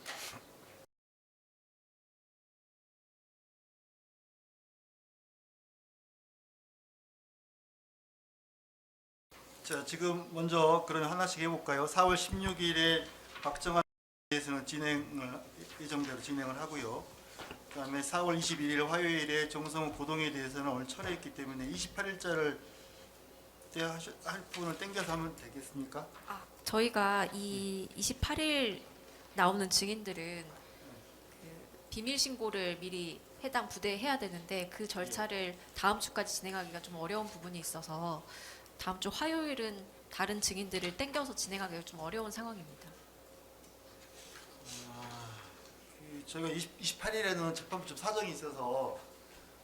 자, 지금 먼저 그러면 하나씩 해볼까요? 4월 16일에 박정환에 대해서는 예정대로 진행을 하고요. 그다음에 4월 21일 화요일에 정성욱 고동에 대해서는 오늘 철회했기 때문에 28일자를 할 부분을 땡겨서 하면 되겠습니까? 저희가 이 28일 나오는 증인들은 그 비밀 신고를 미리 해당 부대에 해야 되는데 그 절차를 다음 주까지 진행하기가 좀 어려운 부분이 있어서 다음 주 화요일은 다른 증인들을 땡겨서 진행하기가 좀 어려운 상황입니다. 저희가 28일에는 재판부 좀 사정이 있어서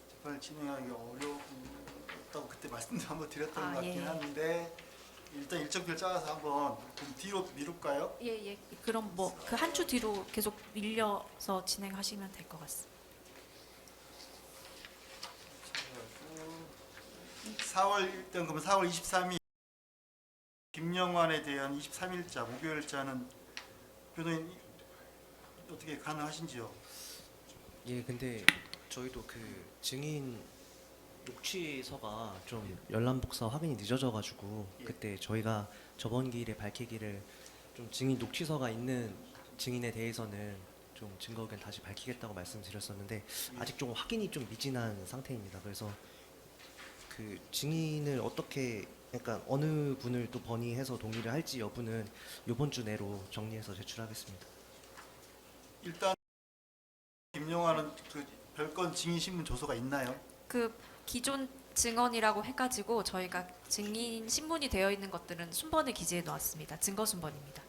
재판을 진행하기 어렵다고 그때 말씀도 한번 드렸던 것 같긴 예. 한데 일단 일정표를 짜서 한번 좀 뒤로 미룰까요? 예. 그럼 뭐 그 한 주 뒤로 계속 밀려서 진행하시면 될 것 같습니다. 4월 23일 김영환에 대한 23일자 목요일자는 변호인 어떻게 가능하신지요? 예, 근데 저희도 그 증인 녹취서가 좀 열람복사 확인이 늦어져가지고 예. 그때 저희가 저번 기일에 밝히기를 좀 증인 녹취서가 있는 증인에 대해서는 좀 증거 의견 다시 밝히겠다고 말씀드렸었는데 아직 좀 확인이 좀 미진한 상태입니다. 그래서 그 증인을 어떻게 그러니까 어느 분을 또 번의해서 동의를 할지 여부는 이번 주 내로 정리해서 제출하겠습니다. 일단 김영환은 그 별건 증인 신문 조서가 있나요? 그 기존 증언이라고 해가지고 저희가 증인 신문이 되어 있는 것들은 순번을 기재해 놓았습니다. 증거 순번입니다.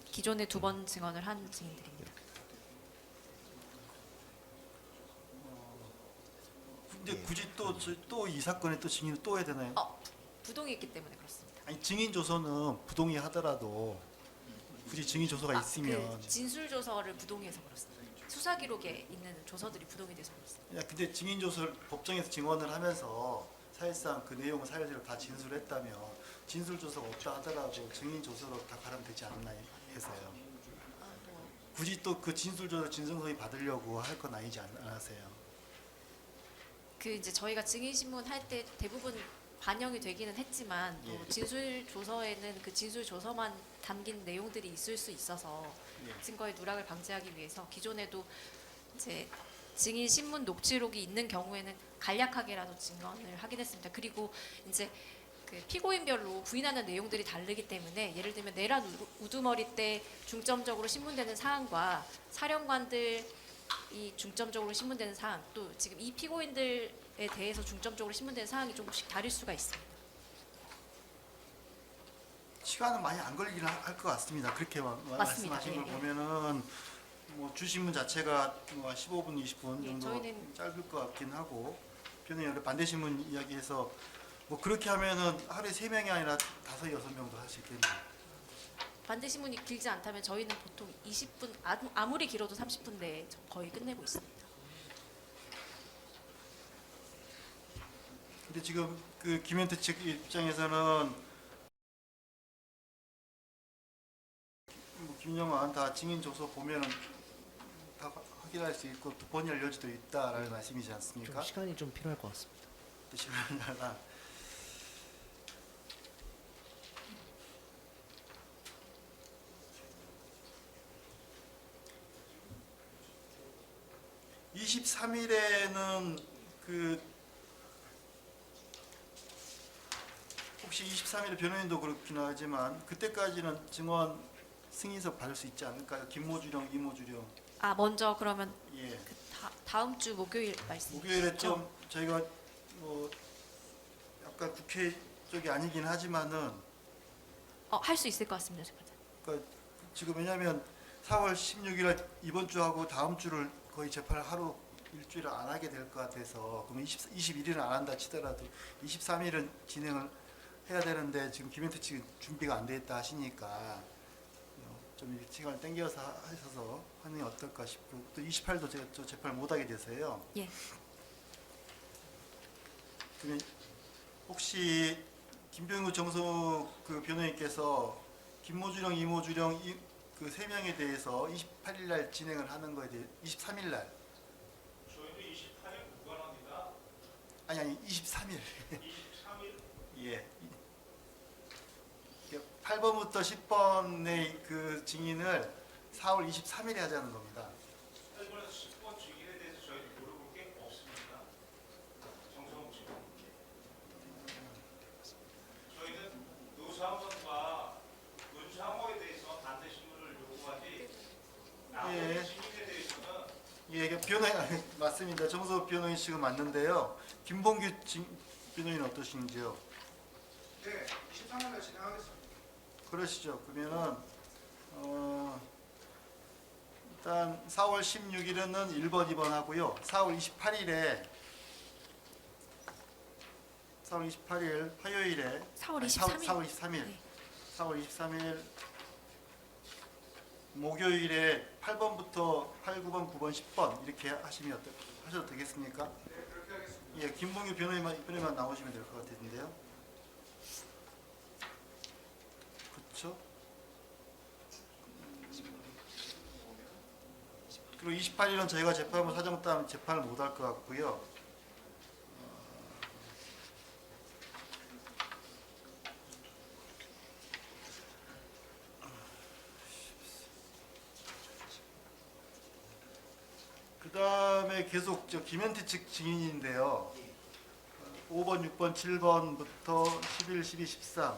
기존에 2번 증언을 한 증인들입니다. 근데 굳이 또 이 사건에 또 증인을 또 해야 되나요? 부동이 있기 때문에 그렇습니다. 아니 증인 조서는 부동의 하더라도 굳이 증인 조서가 있으면 그 진술 조서를 부동해서 그렇습니다. 수사 기록에 있는 조서들이 부동이 돼서 그렇습니다. 야, 근데 증인 조서를 법정에서 증언을 하면서 사실상 그 내용을 사실대로 다 진술했다면 진술 조서가 없다 하더라도 증인 조서로 다 가면 되지 않나 해서요. 굳이 또 그 진술 조서 진정서에 받으려고 할 건 아니지 않으세요? 그 이제 저희가 증인 신문 할 때 대부분 반영이 되기는 했지만 또 예. 진술 조서에는 그 진술 조서만 담긴 내용들이 있을 수 있어서 예. 증거의 누락을 방지하기 위해서 기존에도 이제 증인 신문 녹취록이 있는 경우에는 간략하게라도 증언을 하긴 했습니다. 그리고 이제 그 피고인별로 부인하는 내용들이 다르기 때문에 예를 들면 내란 우두머리 때 중점적으로 신문되는 사항과 사령관들이 중점적으로 신문되는 사항, 또 지금 이 피고인들에 대해서 중점적으로 신문되는 사항이 조금씩 다를 수가 있습니다. 시간은 많이 안 걸리긴 할 것 같습니다. 그렇게 말씀하신 걸 예, 예. 보면은 뭐 주신문 자체가 뭐 15분, 20분 예, 정도 저희는- 짧을 것 같긴 하고 변호인 반대신문 이야기해서 뭐 그렇게 하면은 하루에 3명이 아니라 5, 6명도 할 수 있겠네요. 반대 신문이 길지 않다면 저희는 보통 20분, 아무리 길어도 30분 내에 거의 끝내고 있습니다. 근데 지금 그 김현태 측 입장에서는 뭐 김영환 다 증인 조서 보면은 다 확인할 수 있고 또 본의할 여지도 있다라는 말씀이지 않습니까? 좀 시간이 좀 필요할 것 같습니다. 시간이나 23일에는 그 혹시 23일에 변호인도 그렇긴 하지만 그때까지는 증언 승인서 받을 수 있지 않을까요? 김모주령, 이모주령. 아 먼저 그러면 예. 그 다음 주 목요일 말씀. 목요일에 좀 저희가 뭐 약간 국회 쪽이 아니긴 하지만은 할 수 있을 것 같습니다, 재판장. 그러니까 지금 왜냐하면 4월 16일 이번 주하고 다음 주를 거의 재판을 하루 일주일을 안 하게 될 것 같아서 그러면 21일은 안 한다 치더라도 23일은 진행을 해야 되는데 지금 김현태 측은 준비가 안 돼 있다 하시니까 좀 이렇게 시간을 땡겨서 하셔서 하는 게 어떨까 싶고 또 28도 제가 또 재판을 못 하게 돼서요. 예. 그러면 혹시 김병우 정석 그 변호인께서 김모주령, 이모주령 그 세 명에 대해서 28일 날 진행을 하는 거에 대해 23일 날. 저희도 28일 무관합니다. 아니 23일. 23일 예. 8번부터 10번의 그 증인을 4월 23일에 하자는 겁니다. 8번에서 10번 증인에 대해서 저희도 물어볼 게 없습니다. 정성욱 씨. 저희는 노상원과 문상호에 대해서 반대 신문을 요구하지 나머지 예. 증인에 대해서는 예, 변호인 맞습니다. 정석 변호인 씨가 맞는데요. 김봉규 변호인 어떠신지요? 네, 23일에 진행하겠습니다. 그러시죠. 그러면은 일단 4월 16일에는 1번, 2번 하고요. 4월 28일에 4월 28일 화요일에 4월 아니, 23일. 4월 23일. 네. 4월 23일 목요일에 8번부터 8, 9번, 9번, 10번 이렇게 하셔도 되겠습니까? 네, 그렇게 하겠습니다. 예, 김봉규 변호인만 나오시면 될 것 같은데요. 그렇죠? 그리고 28일은 저희가 재판부 사정 따면 재판을 못 할 것 같고요. 그 다음에 계속 저 김현태 측 증인인데요. 5번, 6번, 7번부터 11, 12, 13.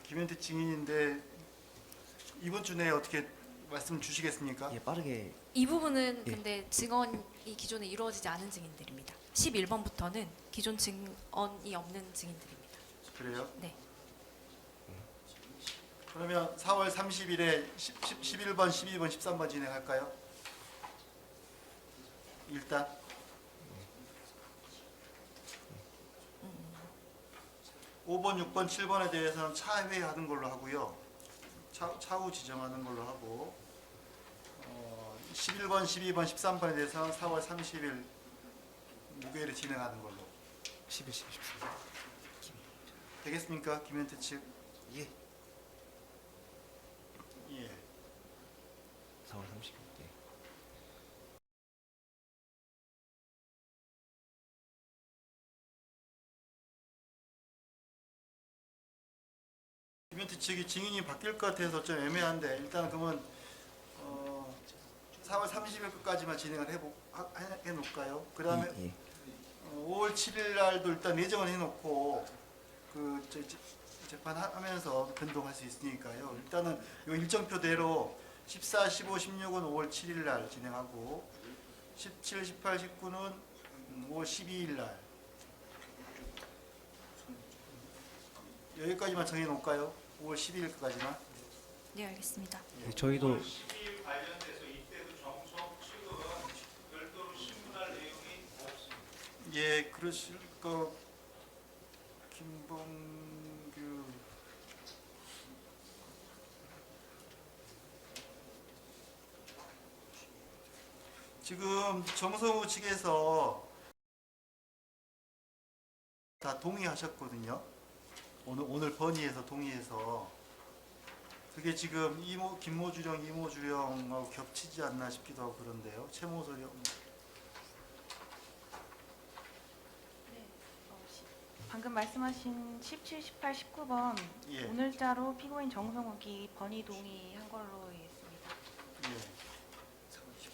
김현태 증인인데 이번 주 내에 어떻게 말씀 주시겠습니까? 예, 빠르게 이 부분은 예. 근데 증언이 기존에 이루어지지 않은 증인들입니다. 11번부터는 기존 증언이 없는 증인들입니다. 그래요? 네. 그러면 4월 30일에 11번, 12번, 13번 진행할까요? 일단 5번, 6번, 7번에 대해서는 차후에 하는 걸로 하고요. 차후 지정하는 걸로 하고 11번, 12번, 13번에 대해서는 4월 30일 목요일에 진행하는 걸로 11, 12, 13. 되겠습니까? 김현태 측? 예. 예. 4월 30일. 김현태 측이 증인이 바뀔 것 같아서 좀 애매한데 일단 그러면 4월 30일 끝까지만 진행을 해놓을까요? 그다음에 예. 5월 7일 날도 일단 예정을 해놓고 재판하면서 변동할 수 있으니까요. 일단은 이 일정표대로 14, 15, 16은 5월 7일 날 진행하고 17, 18, 19는 5월 12일 날 여기까지만 정해놓을까요? 5월 12일까지만. 네, 알겠습니다. 저희도 관련돼서 이때도 정석 측은 별도로 신문할 내용이 없습니다. 예, 그러실 거 김범규 지금 정성우 측에서 다 동의하셨거든요. 오늘 건의해서 동의해서 그게 지금 김모주령, 이모주령하고 겹치지 않나 싶기도 하고 그런데요. 최모소령. 방금 말씀하신 17, 18, 19번 예. 오늘자로 피고인 정성욱이 번의 동의한 걸로 이해했습니다. 예.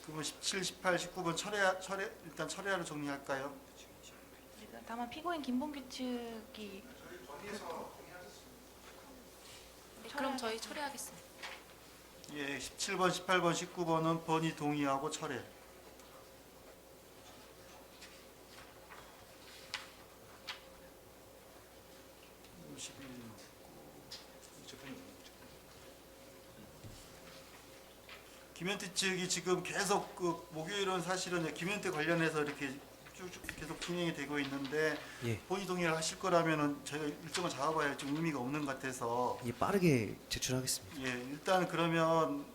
그러면 17, 18, 19번 일단 철회하로 정리할까요? 다만 피고인 김봉규 측이 네, 그럼 저희 철회하겠습니다. 예, 17번, 18번, 19번은 번의 동의하고 철회. 김현태 측이 지금 계속 그 목요일은 사실은 김현태 관련해서 이렇게 쭉 계속 진행이 되고 있는데 예. 본의 동의를 하실 거라면은 저희가 일정을 잡아봐야 좀 의미가 없는 것 같아서 예, 빠르게 제출하겠습니다. 예, 일단 그러면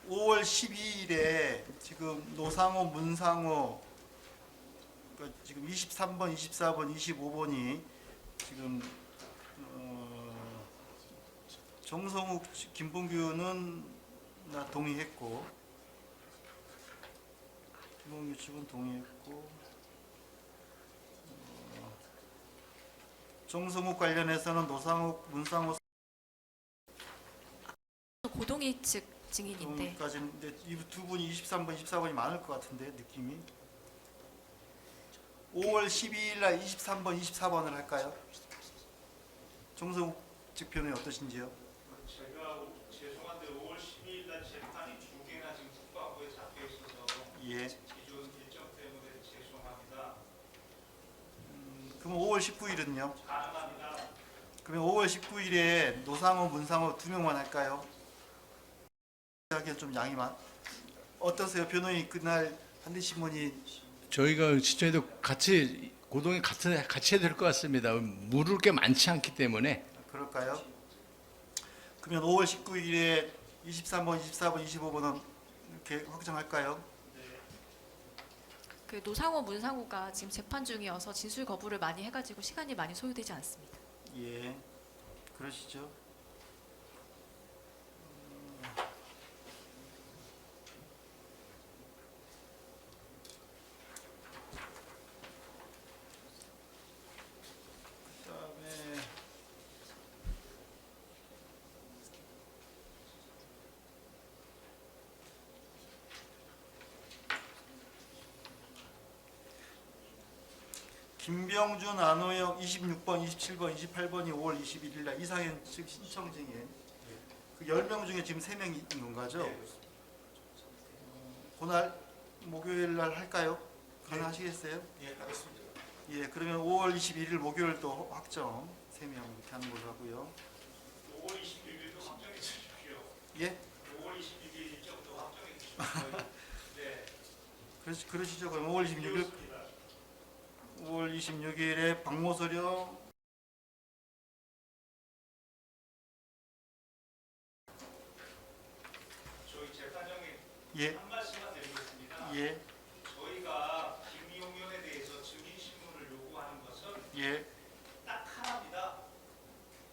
5월 12일에 지금 노상호, 문상호 그러니까 지금 23번, 24번, 25번이 지금 정성욱, 김봉규는 나 동의했고 김봉규 측은 동의했고 정성욱 관련해서는 노상욱, 문상호 고동희 측 증인인데 동의까지인데 이 두 분이 23번, 24번이 많을 것 같은데 느낌이 5월 12일 날 23번, 24번을 할까요? 정성욱 측 변호인 어떠신지요? 제가 죄송한데 5월 12일 날 재판이 2개나 지금 국방부에 잡혀 있어서 예. 기존 일정 때문에 죄송합니다. 그럼 5월 19일은요? 가능합니다. 그러면 5월 19일에 노상호, 문상호 두 명만 할까요? 하기엔 좀 양이 어떠세요? 변호인 그날 한대신문이 저희가 저희도 같이 고동이 같이 해야 될 것 같습니다. 물을 게 많지 않기 때문에 그럴까요? 그러면 5월 19일에 23번, 24번, 25번은 이렇게 확정할까요? 그 노상호, 문상호가 지금 재판 중이어서 진술 거부를 많이 해가지고 시간이 많이 소요되지 않습니다. 예, 그러시죠. 그다음에 김병준, 안호영 26번, 27번, 28번이 5월 21일 날 이상현 측 신청 증인 그 10명 중에 지금 3명인 건가죠? 그날 목요일 날 할까요? 가능하시겠어요? 예, 알겠습니다. 예, 그러면 5월 21일 목요일 또 확정 3명 이렇게 하는 걸로 하고요. 5월 26일도 확정해 주십시오. 예? 5월 22일 일정도 확정해 주십시오. 네. 그러시죠. 그럼 5월 26일 5월 26일에 박모서령 저희 재판장님 예, 한 말씀만 드리겠습니다. 예, 저희가 김용현에 대해서 증인 신문을 요구하는 것은 예, 딱 하나입니다.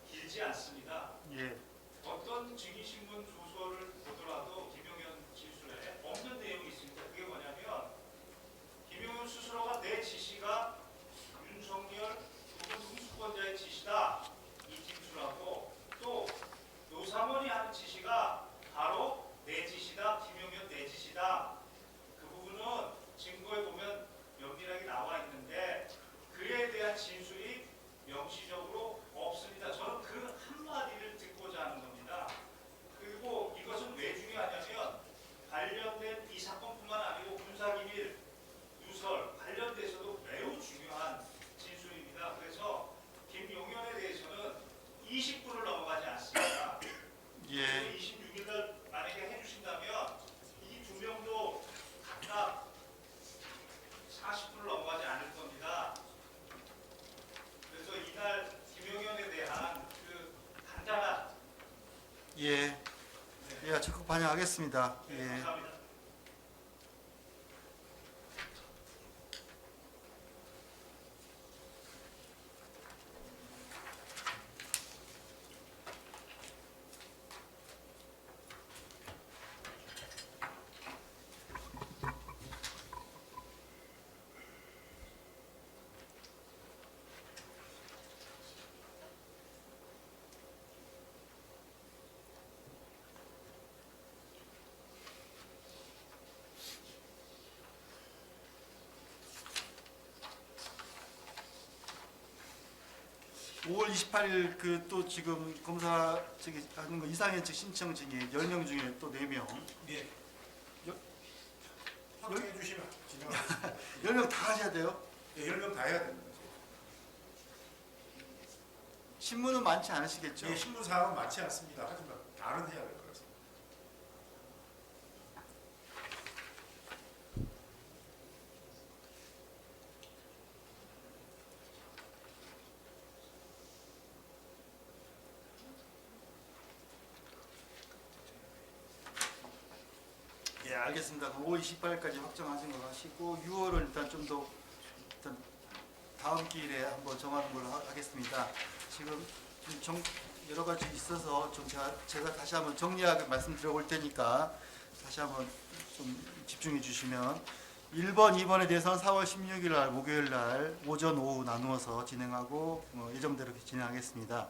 길지 않습니다. 예, 어떤 증인 신문 조서를 보더라도 김용현 진술에 없는 내용이 있습니다. 그게 뭐냐면 김용현 스스로가 내 지시가 윤석열, 진술이 명시적으로 없습니다. 저는 그 한마디를 듣고자 하는 겁니다. 그리고 이것은 왜 중요하냐면 관련된 이 사건뿐만 아니고 군사기밀, 누설 관련돼서도 매우 중요한 진술입니다. 그래서 김용현에 대해서는 20분을 넘어가지 않습니다. 예. 26일 날 만약에 해주신다면 이 두 명도 각각 40분을 넘어가지 않을 겁니다. 그래서 이날 김용현에 대한 그 간단한 예. 예, 적극 반영하겠습니다. 예. 감사합니다. (5월 28일) 그 또 지금 검사 저기 하는 거 이상현 측 신청 증인 10명 중에 또 4명 예. 확정해 주시면 진행하겠습니다. 10명 다 하셔야 돼요? 예, 10명 다 해야 됩니다. 신문은 많지 않으시겠죠? 예, 신문 사항은 많지 않습니다. 하지만 다는 해야 될 것 같습니다. 예, 알겠습니다. 그럼 5월 28일까지 확정하신 걸로 하시고 6월을 일단 좀 더 일단 다음 기일에 한번 정하는 걸로 하겠습니다. 지금 여러 가지 있어서 좀 제가 다시 한번 정리하게 말씀드려 볼 테니까 다시 한번 좀 집중해 주시면 1번, 2번에 대해서는 4월 16일 날 목요일 날 오전, 오후 나누어서 진행하고 예정대로 진행하겠습니다.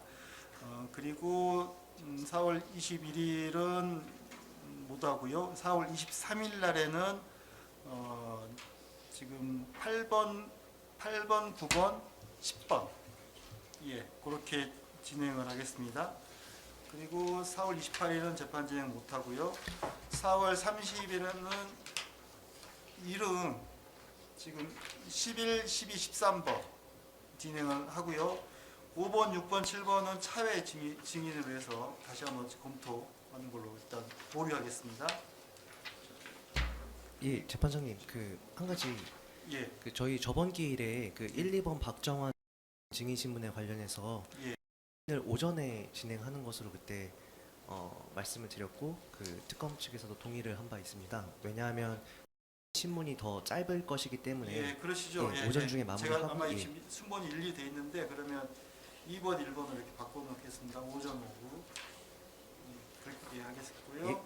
그리고 4월 21일은 못 하고요. 4월 23일 날에는 지금 8번, 9번, 10번 예, 그렇게 진행을 하겠습니다. 그리고 4월 28일은 재판 진행 못 하고요. 4월 30일에는 이름 지금 11, 12, 13번 진행을 하고요. 5번, 6번, 7번은 차외 증인으로 해서 다시 한번 검토하는 걸로 일단 보류하겠습니다. 예, 재판장님 그 한 가지 예, 그 저희 저번 기일에 그 1, 2번 박정환 증인 신문에 관련해서 예. 오늘 오전에 진행하는 것으로 그때 말씀을 드렸고 그 특검 측에서도 동의를 한 바 있습니다. 왜냐하면 신문이 더 짧을 것이기 때문에 예, 그러시죠. 예, 예, 오전 예. 중에 마무리하고, 제가 아마 예. 지금 순번이 일리돼 있는데 그러면 2번, 1번을 이렇게 바꿔놓겠습니다. 오전, 오후 그렇게 하겠고요.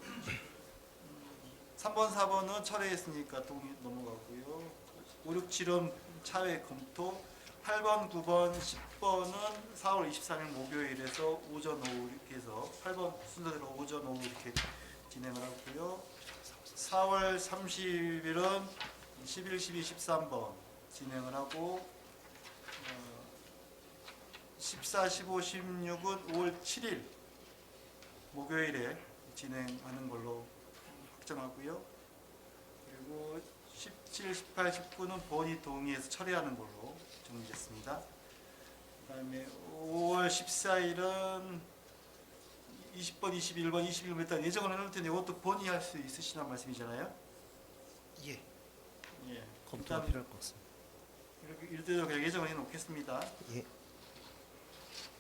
3번, 4번은 철회했으니까 동의 넘어가고요. 5, 6, 7은 차외 검토. 8번, 9번, 10번은 4월 23일 목요일에서 오전, 오후 이렇게 해서 8번 순서대로 오전, 오후 이렇게 진행을 하고요. 4월 30일은 11, 12, 13번 진행을 하고 14, 15, 16은 5월 7일 목요일에 진행하는 걸로 확정하고요. 그리고 17, 18, 19는 본이 동의해서 처리하는 걸로 정리됐습니다. 그다음에 5월 14일은 20번, 21번, 21번 일단 예정을 해놓을 텐데 이것도 본의할 수 있으시단 말씀이잖아요. 예, 예. 검토가 일단 필요할 것 같습니다. 이렇게 이렇대로 그냥 예정을 해놓겠습니다. 예,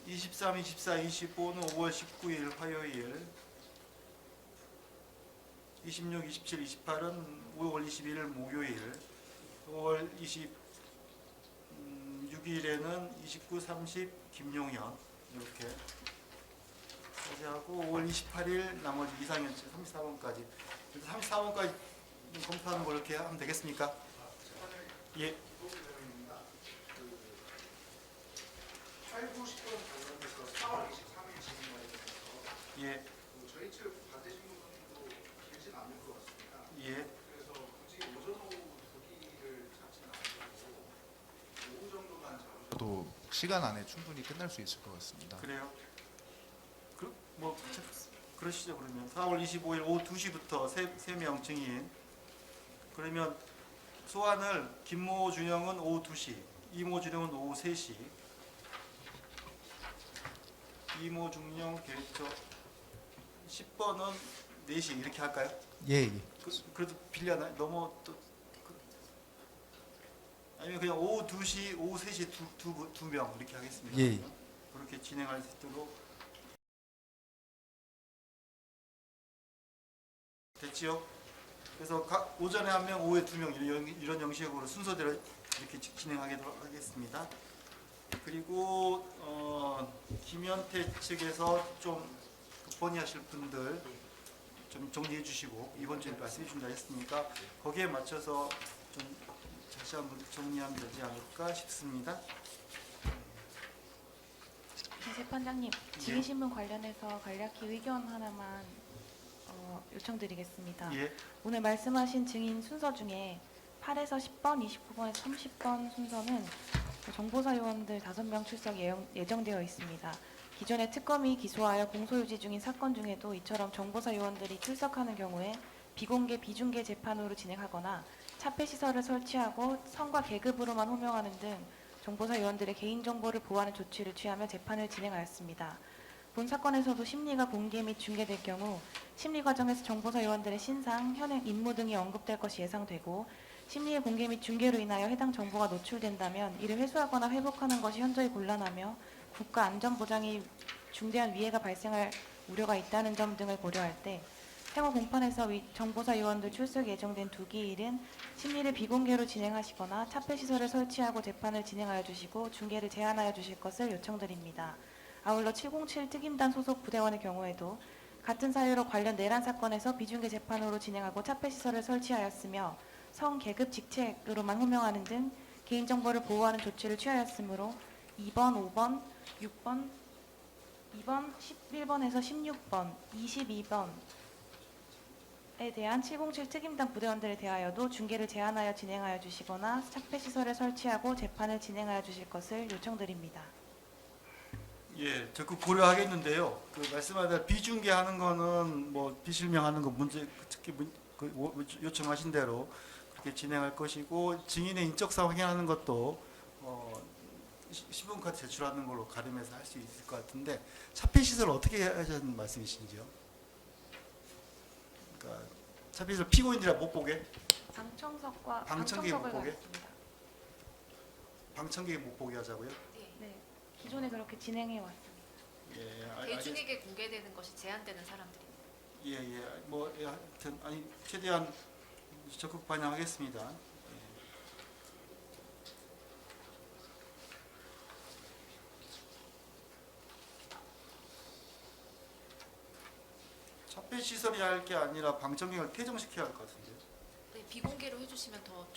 23, 24, 25는 5월 19일 화요일, 26, 27, 28은 5월 21일 목요일, 5월 26일에는 29, 30 김용현 이렇게 하고 5월 28일 나머지 이상현 측 34번까지 34번까지 검토하는 걸 이렇게 하면 되겠습니까? 예. 8, 9, 10번 관련해서 4월 23일 진행 관련해서 예. 저희 측 반대 신문도 길진 않을 것 같습니다. 예. 그래서 굳이 오전 오후 두 기를 잡지는 않고 오후 정도만 잡으셔도 시간 안에 충분히 끝날 수 있을 것 같습니다. 그래요? 뭐 그러시죠. 그러면 4월 25일 오후 2시부터 3명 증인. 그러면 소환을 김모 준영은 오후 2시, 이모 준영은 오후 3시. 이모 준영 계획서 10번은 4시 이렇게 할까요? 예. 그래도 빌려나 너무 또 아니면 그냥 오후 2시, 오후 3시 두 명 이렇게 하겠습니다. 예. 그렇게 진행할 수 있도록 됐지요? 그래서 오전에 한 명, 오후에 2명 이런 형식으로 순서대로 이렇게 진행하도록 하겠습니다. 그리고 김현태 측에서 좀 건의하실 분들 좀 정리해 주시고 이번 주에 말씀해 준다 했으니까 거기에 맞춰서 좀 다시 한번 정리하면 되지 않을까 싶습니다. 네, 재판장님, 증인신문 관련해서 간략히 의견 하나만 요청드리겠습니다. 예. 오늘 말씀하신 증인 순서 중에 8에서 10번, 29번에서 30번 순서는 정보사 요원들 5명 출석 예정되어 있습니다. 기존에 특검이 기소하여 공소유지 중인 사건 중에도 이처럼 정보사 요원들이 출석하는 경우에 비공개, 비중계 재판으로 진행하거나 차폐시설을 설치하고 성과 계급으로만 호명하는 등 정보사 요원들의 개인정보를 보호하는 조치를 취하며 재판을 진행하였습니다. 본 사건에서도 심리가 공개 및 중계될 경우 심리 과정에서 정보사 요원들의 신상, 현행 임무 등이 언급될 것이 예상되고 심리의 공개 및 중계로 인하여 해당 정보가 노출된다면 이를 회수하거나 회복하는 것이 현저히 곤란하며 국가 안전 보장에 중대한 위해가 발생할 우려가 있다는 점 등을 고려할 때 향후 공판에서 정보사 요원들 출석 예정된 두 기일은 심리를 비공개로 진행하시거나 차폐시설을 설치하고 재판을 진행하여 주시고 중계를 제한하여 주실 것을 요청드립니다. 아울러 707 특임단 소속 부대원의 경우에도 같은 사유로 관련 내란 사건에서 비중계 재판으로 진행하고 차폐시설을 설치하였으며 성, 계급, 직책으로만 호명하는 등 개인정보를 보호하는 조치를 취하였으므로 2번, 5번, 6번, 2번, 11번에서 16번, 22번에 대한 707 특임단 부대원들에 대하여도 중계를 제한하여 진행하여 주시거나 차폐시설을 설치하고 재판을 진행하여 주실 것을 요청드립니다. 예, 적극 고려하겠는데요. 그 말씀하신 비중계하는 거는 뭐 비실명하는 거 문제 특히 요청하신 대로 그렇게 진행할 것이고 증인의 인적사항 확인하는 것도 신분카드 제출하는 걸로 가름해서 할 수 있을 것 같은데 차폐시설 어떻게 하자는 말씀이신지요? 그러니까 차폐시설 피고인들이 못 보게? 방청석과 방청객 못 방청석을 보게? 가졌습니다. 방청객 못 보게 하자고요? 네, 기존에 그렇게 진행해 왔습니다. 예, 대중에게 공개되는 것이 제한되는 사람들입니다. 예, 뭐 하여튼 아니 최대한 적극 반영하겠습니다. 차폐 시설이 할 게 아니라 방청객을 퇴정시켜야 할 것 같은데요. 네, 비공개로 해주시면 더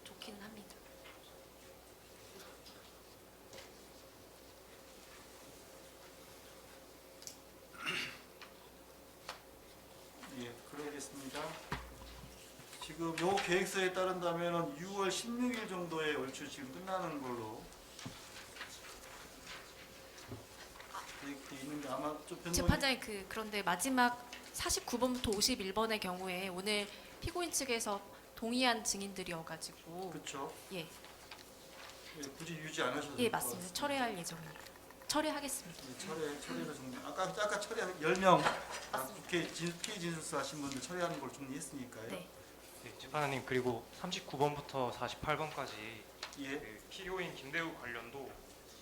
좋기는 합니다. 예, 그러겠습니다. 지금 요 계획서에 따른다면 6월 16일 정도에 얼추 지금 끝나는 걸로 계획돼 있는데 아마 좀 변동이 재판장이 그런데 마지막 49번부터 51번의 경우에 오늘 피고인 측에서 동의한 증인들이어가지고 그렇죠. 예, 굳이 유지 안 하셔도 예 될것 맞습니다. 같습니다. 철회할 예정입니다. 철회하겠습니다. 처리를 정리. 아까 처리 10명 맞습니다. 국회 피해 진술서 하신 분들 처리하는 걸 정리했으니까요. 네. 네, 재판장님 그리고 39번부터 48번까지 예. 그 피고인 김대우 관련도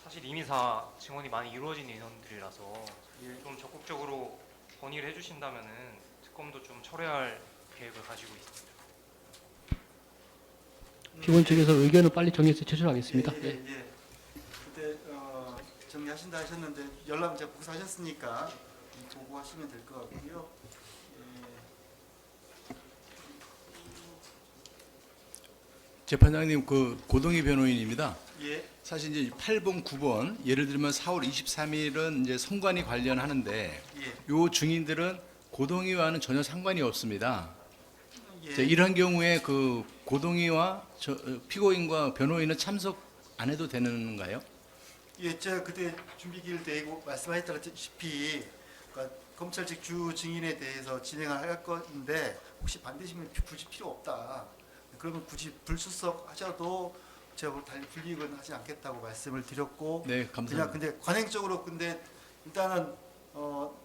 사실 이미 다 증언이 많이 이루어진 인원들이라서 예. 좀 적극적으로 건의를 해주신다면은 특검도 좀 철회할 계획을 가지고 있습니다. 피고인 측에서 의견을 빨리 정리해서 제출하겠습니다. 예. 예. 그때 정리하신다 하셨는데 연락 제가 복사하셨으니까 보고하시면 될 것 같고요. 재판장님 그 고동희 변호인입니다. 예. 사실 이제 8번, 9번 예를 들면 4월 23일은 이제 선관위 관련하는데 예. 요 증인들은 고동희와는 전혀 상관이 없습니다. 예. 이런 경우에 그 고동희와 피고인과 변호인은 참석 안 해도 되는가요? 예, 제가 그때 준비 기일 때 말씀하셨다시피 그러니까 검찰 측 주 증인에 대해서 진행을 할 건데 혹시 반대시면 굳이 필요 없다. 그러면 굳이 불출석하셔도 제가 달리 불이익은 하지 않겠다고 말씀을 드렸고 네, 그냥 감사합니다. 근데 관행적으로 근데 일단은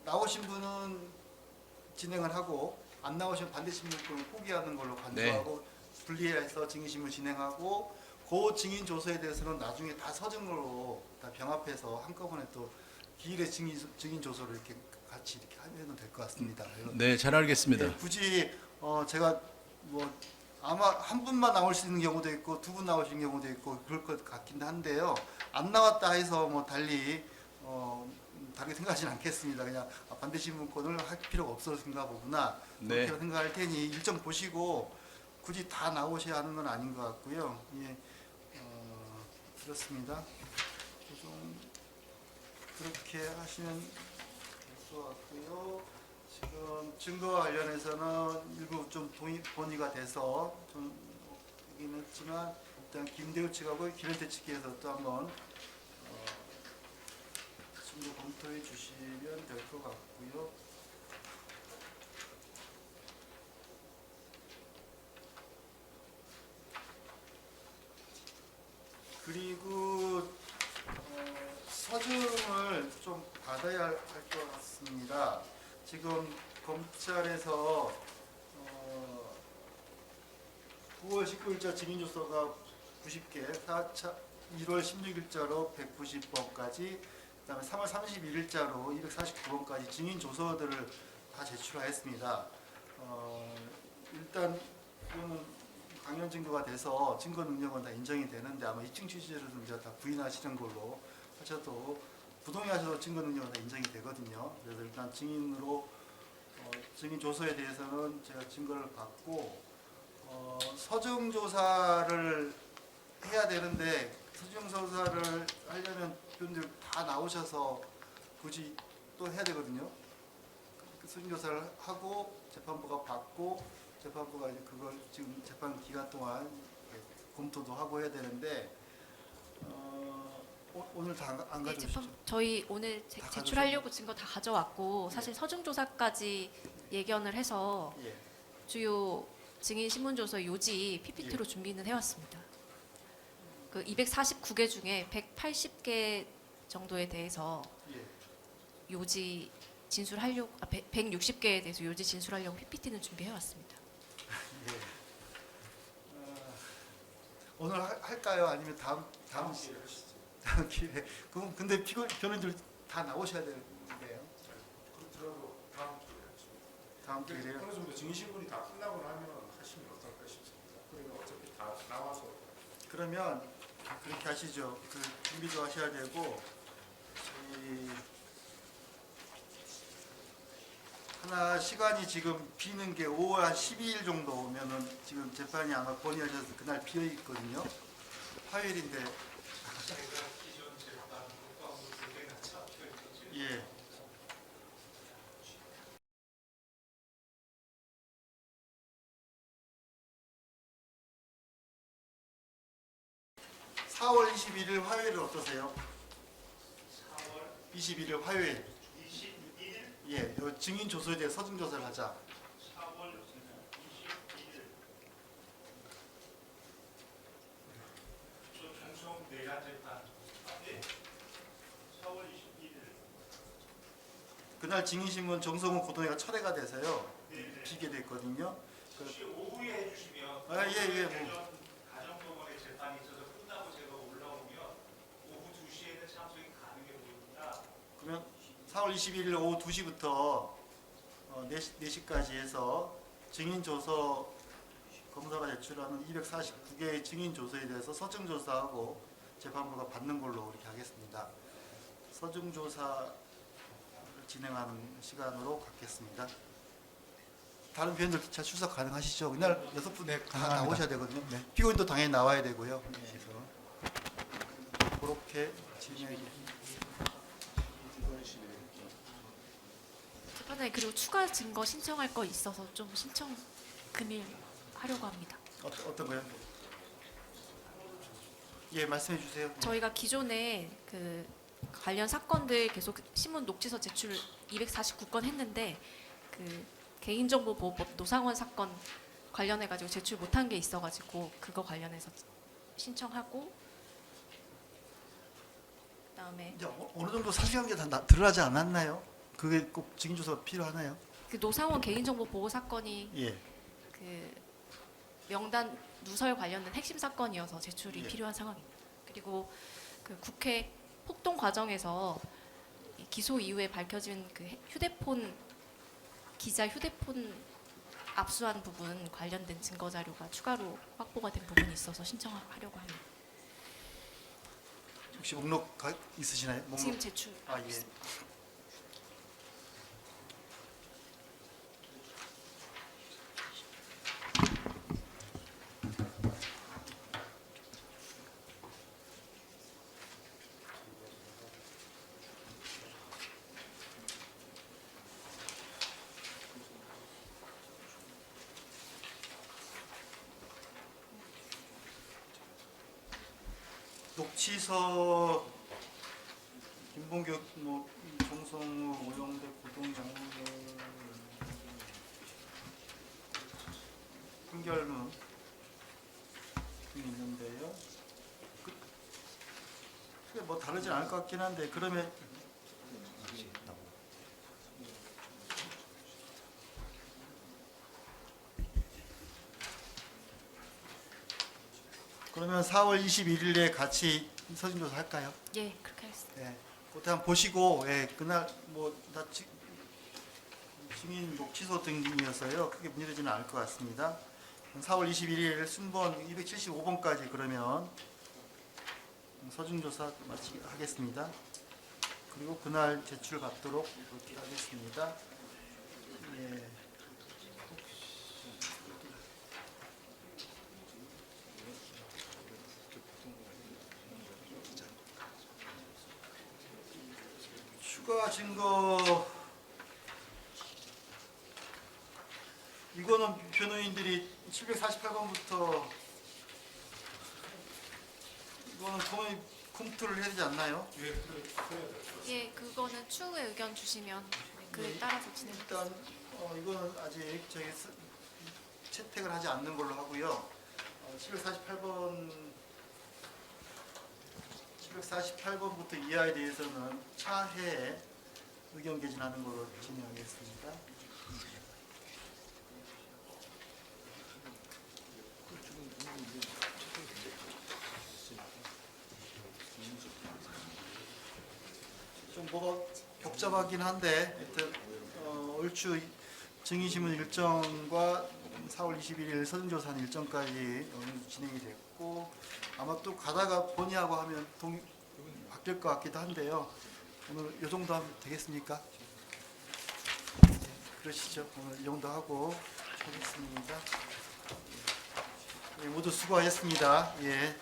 나오신 분은 진행을 하고 안 나오시면 반대신문권을 포기하는 걸로 간주하고 분리해서 증인신문 진행하고 그 증인 조서에 대해서는 나중에 다 서증으로 다 병합해서 한꺼번에 또 기일의 증인 조서를 이렇게 같이 이렇게 하면 될 것 같습니다. 네, 잘 알겠습니다. 예, 굳이 제가 뭐 아마 한 분만 나올 수 있는 경우도 있고 두 분 나오시는 경우도 있고 그럴 것 같긴 한데요. 안 나왔다 해서 뭐 달리 다르게 생각하지는 않겠습니다. 그냥 반대신문권을 할 필요가 없어서인가 보구나 네. 그렇게 생각할 테니 일정 보시고 굳이 다 나오셔야 하는 건 아닌 것 같고요. 예, 그렇습니다. 좀 그렇게 하시면 될 것 같고요. 지금 증거와 관련해서는 일부 좀 본의가 돼서 좀 얘기는 했지만 일단 김대우 측하고 김현태 측에서 또 한번 증거 검토해 주시면 될 것 같고요. 그리고 서증을 좀 받아야 할 것 같습니다. 지금 검찰에서 9월 19일자 증인조서가 90개, 4차 1월 16일자로 190번까지, 그다음에 3월 31일자로 249번까지 증인조서들을 다 제출하였습니다. 일단 이거는 강연 증거가 돼서 증거 능력은 다 인정이 되는데 아마 입증 취지를 이제 다 부인하시는 걸로 하셔도 부동의하셔도 증거 능력은 다 인정이 되거든요. 그래서 일단 증인으로 증인 조서에 대해서는 제가 증거를 받고 서증 조사를 해야 되는데 서증 조사를 하려면 분들 다 나오셔서 굳이 또 해야 되거든요. 서증 조사를 하고 재판부가 받고 재판부가 이제 그걸 지금 재판 기간 동안 검토도 하고 해야 되는데 오늘 다 안 네, 가져오시죠? 저희 오늘 다 제출하려고 증거 다 가져왔고 사실 서중 조사까지 예견을 해서 예. 주요 증인 신문조서 요지 PPT로 준비는 해왔습니다. 그 249개 중에 180개 정도에 대해서 예. 요지 진술하려고 160개에 대해서 요지 진술하려고 PPT는 준비해왔습니다. 예. 오늘 할까요? 아니면 다음 기회에 하시죠. 다음 기회. 그럼 근데 변호인들 다 나오셔야 되는데요. 그렇더라도 다음 기회에 하십니다. 다음 기회에요. 어느 정도 증인신문이 다 끝나고 나면 하시면 어떨까 싶습니다. 그러니까 어차피 다 나와서 그러면 그렇게 하시죠. 그 준비도 하셔야 되고 하나 시간이 지금 비는 게 5월 한 12일 정도 오면은 지금 재판이 아마 본의하셔서 그날 비어 있거든요. 화요일인데. 예. (4월 21일) 화요일은 어떠세요? 4월 21일 화요일. 21일? 예, 요 증인 조서에 대해 서증 조사를 하자. 4월 21일. 저 종성 내란 재판. 예. 4월 21일. 그날 증인신문 정성훈 고동이가 철회가 돼서요. 비게 됐거든요. 혹시 오후에 해주시면 예. 가정법원의 재판이 있어서 끝나고 제가 올라오면 오후 2시에는 참석이 가능해 보입니다. 그러면 4월 21일 오후 2시부터 4시까지 해서 증인조서 검사가 제출하는 249개의 증인조서에 대해서 서증조사하고 재판부가 받는 걸로 이렇게 하겠습니다. 서증조사 진행하는 시간으로 갖겠습니다. 다른 변호인들 잘 출석 가능하시죠? 그날 6분 네, 다 가능합니다. 나오셔야 되거든요. 네. 피고인도 당연히 나와야 되고요. 그래서 그렇게 진행이 재판장님 그리고 추가 증거 신청할 거 있어서 좀 신청 금일 하려고 합니다. 어떤 거요? 예, 말씀해 주세요. 저희가 기존에 그 관련 사건들 계속 신문 녹취서 제출 249건 했는데 그 개인정보보호법 노상원 사건 관련해 가지고 제출 못한 게 있어가지고 그거 관련해서 신청하고 그다음에 이제 어느 정도 사실관계 다 드러나지 않았나요? 그게 꼭 증인 조사가 필요하나요? 그 노상원 개인정보 보호 사건이 예. 그 명단 누설 관련된 핵심 사건이어서 제출이 예. 필요한 상황입니다. 그리고 그 국회 폭동 과정에서 이 기소 이후에 밝혀진 그 휴대폰 기자 휴대폰 압수한 부분 관련된 증거 자료가 추가로 확보가 된 부분이 있어서 신청하려고 합니다. 혹시 목록 있으시나요? 목록. 지금 제출. 아 예. 녹취서 김봉규 뭐 정성우 오영대 고동장로 판결문 있는데요. 크게 뭐 다르진 않을 것 같긴 한데 그러면 그러면 4월 21일에 같이 서진조사 할까요? 예, 그렇게 하겠습니다. 예, 그때 한번 보시고, 예, 그날 뭐나 증인 녹취서 등이어서요, 크게 문제되지는 않을 것 같습니다. 4월 21일 순번 275번까지 그러면 서준조사 하겠습니다. 그리고 그날 제출 받도록 그렇게 하겠습니다. 예. 추가 증거 이거는 변호인들이 748번부터 이거는 거의 검토를 해야 되지 않나요? 예, 그거는 추후에 의견 주시면 그에 따라서 진행. 일단 이거는 아직 저희 채택을 하지 않는 걸로 하고요. 748번부터 이하에 대해서는 차후에 의견 개진하는 걸로 진행하겠습니다. 좀 뭐가 복잡하긴 한데 하여튼 얼추 증인신문 일정과 4월 21일 서준조사하는 일정까지 어느 정도 진행이 됐고 아마 또 가다가 본의하고 하면 바뀔 것 같기도 한데요. 오늘 이 정도 하면 되겠습니까? 네, 그러시죠. 오늘 이 정도 하고 하겠습니다. 예, 모두 수고하셨습니다. 예,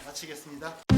마치겠습니다.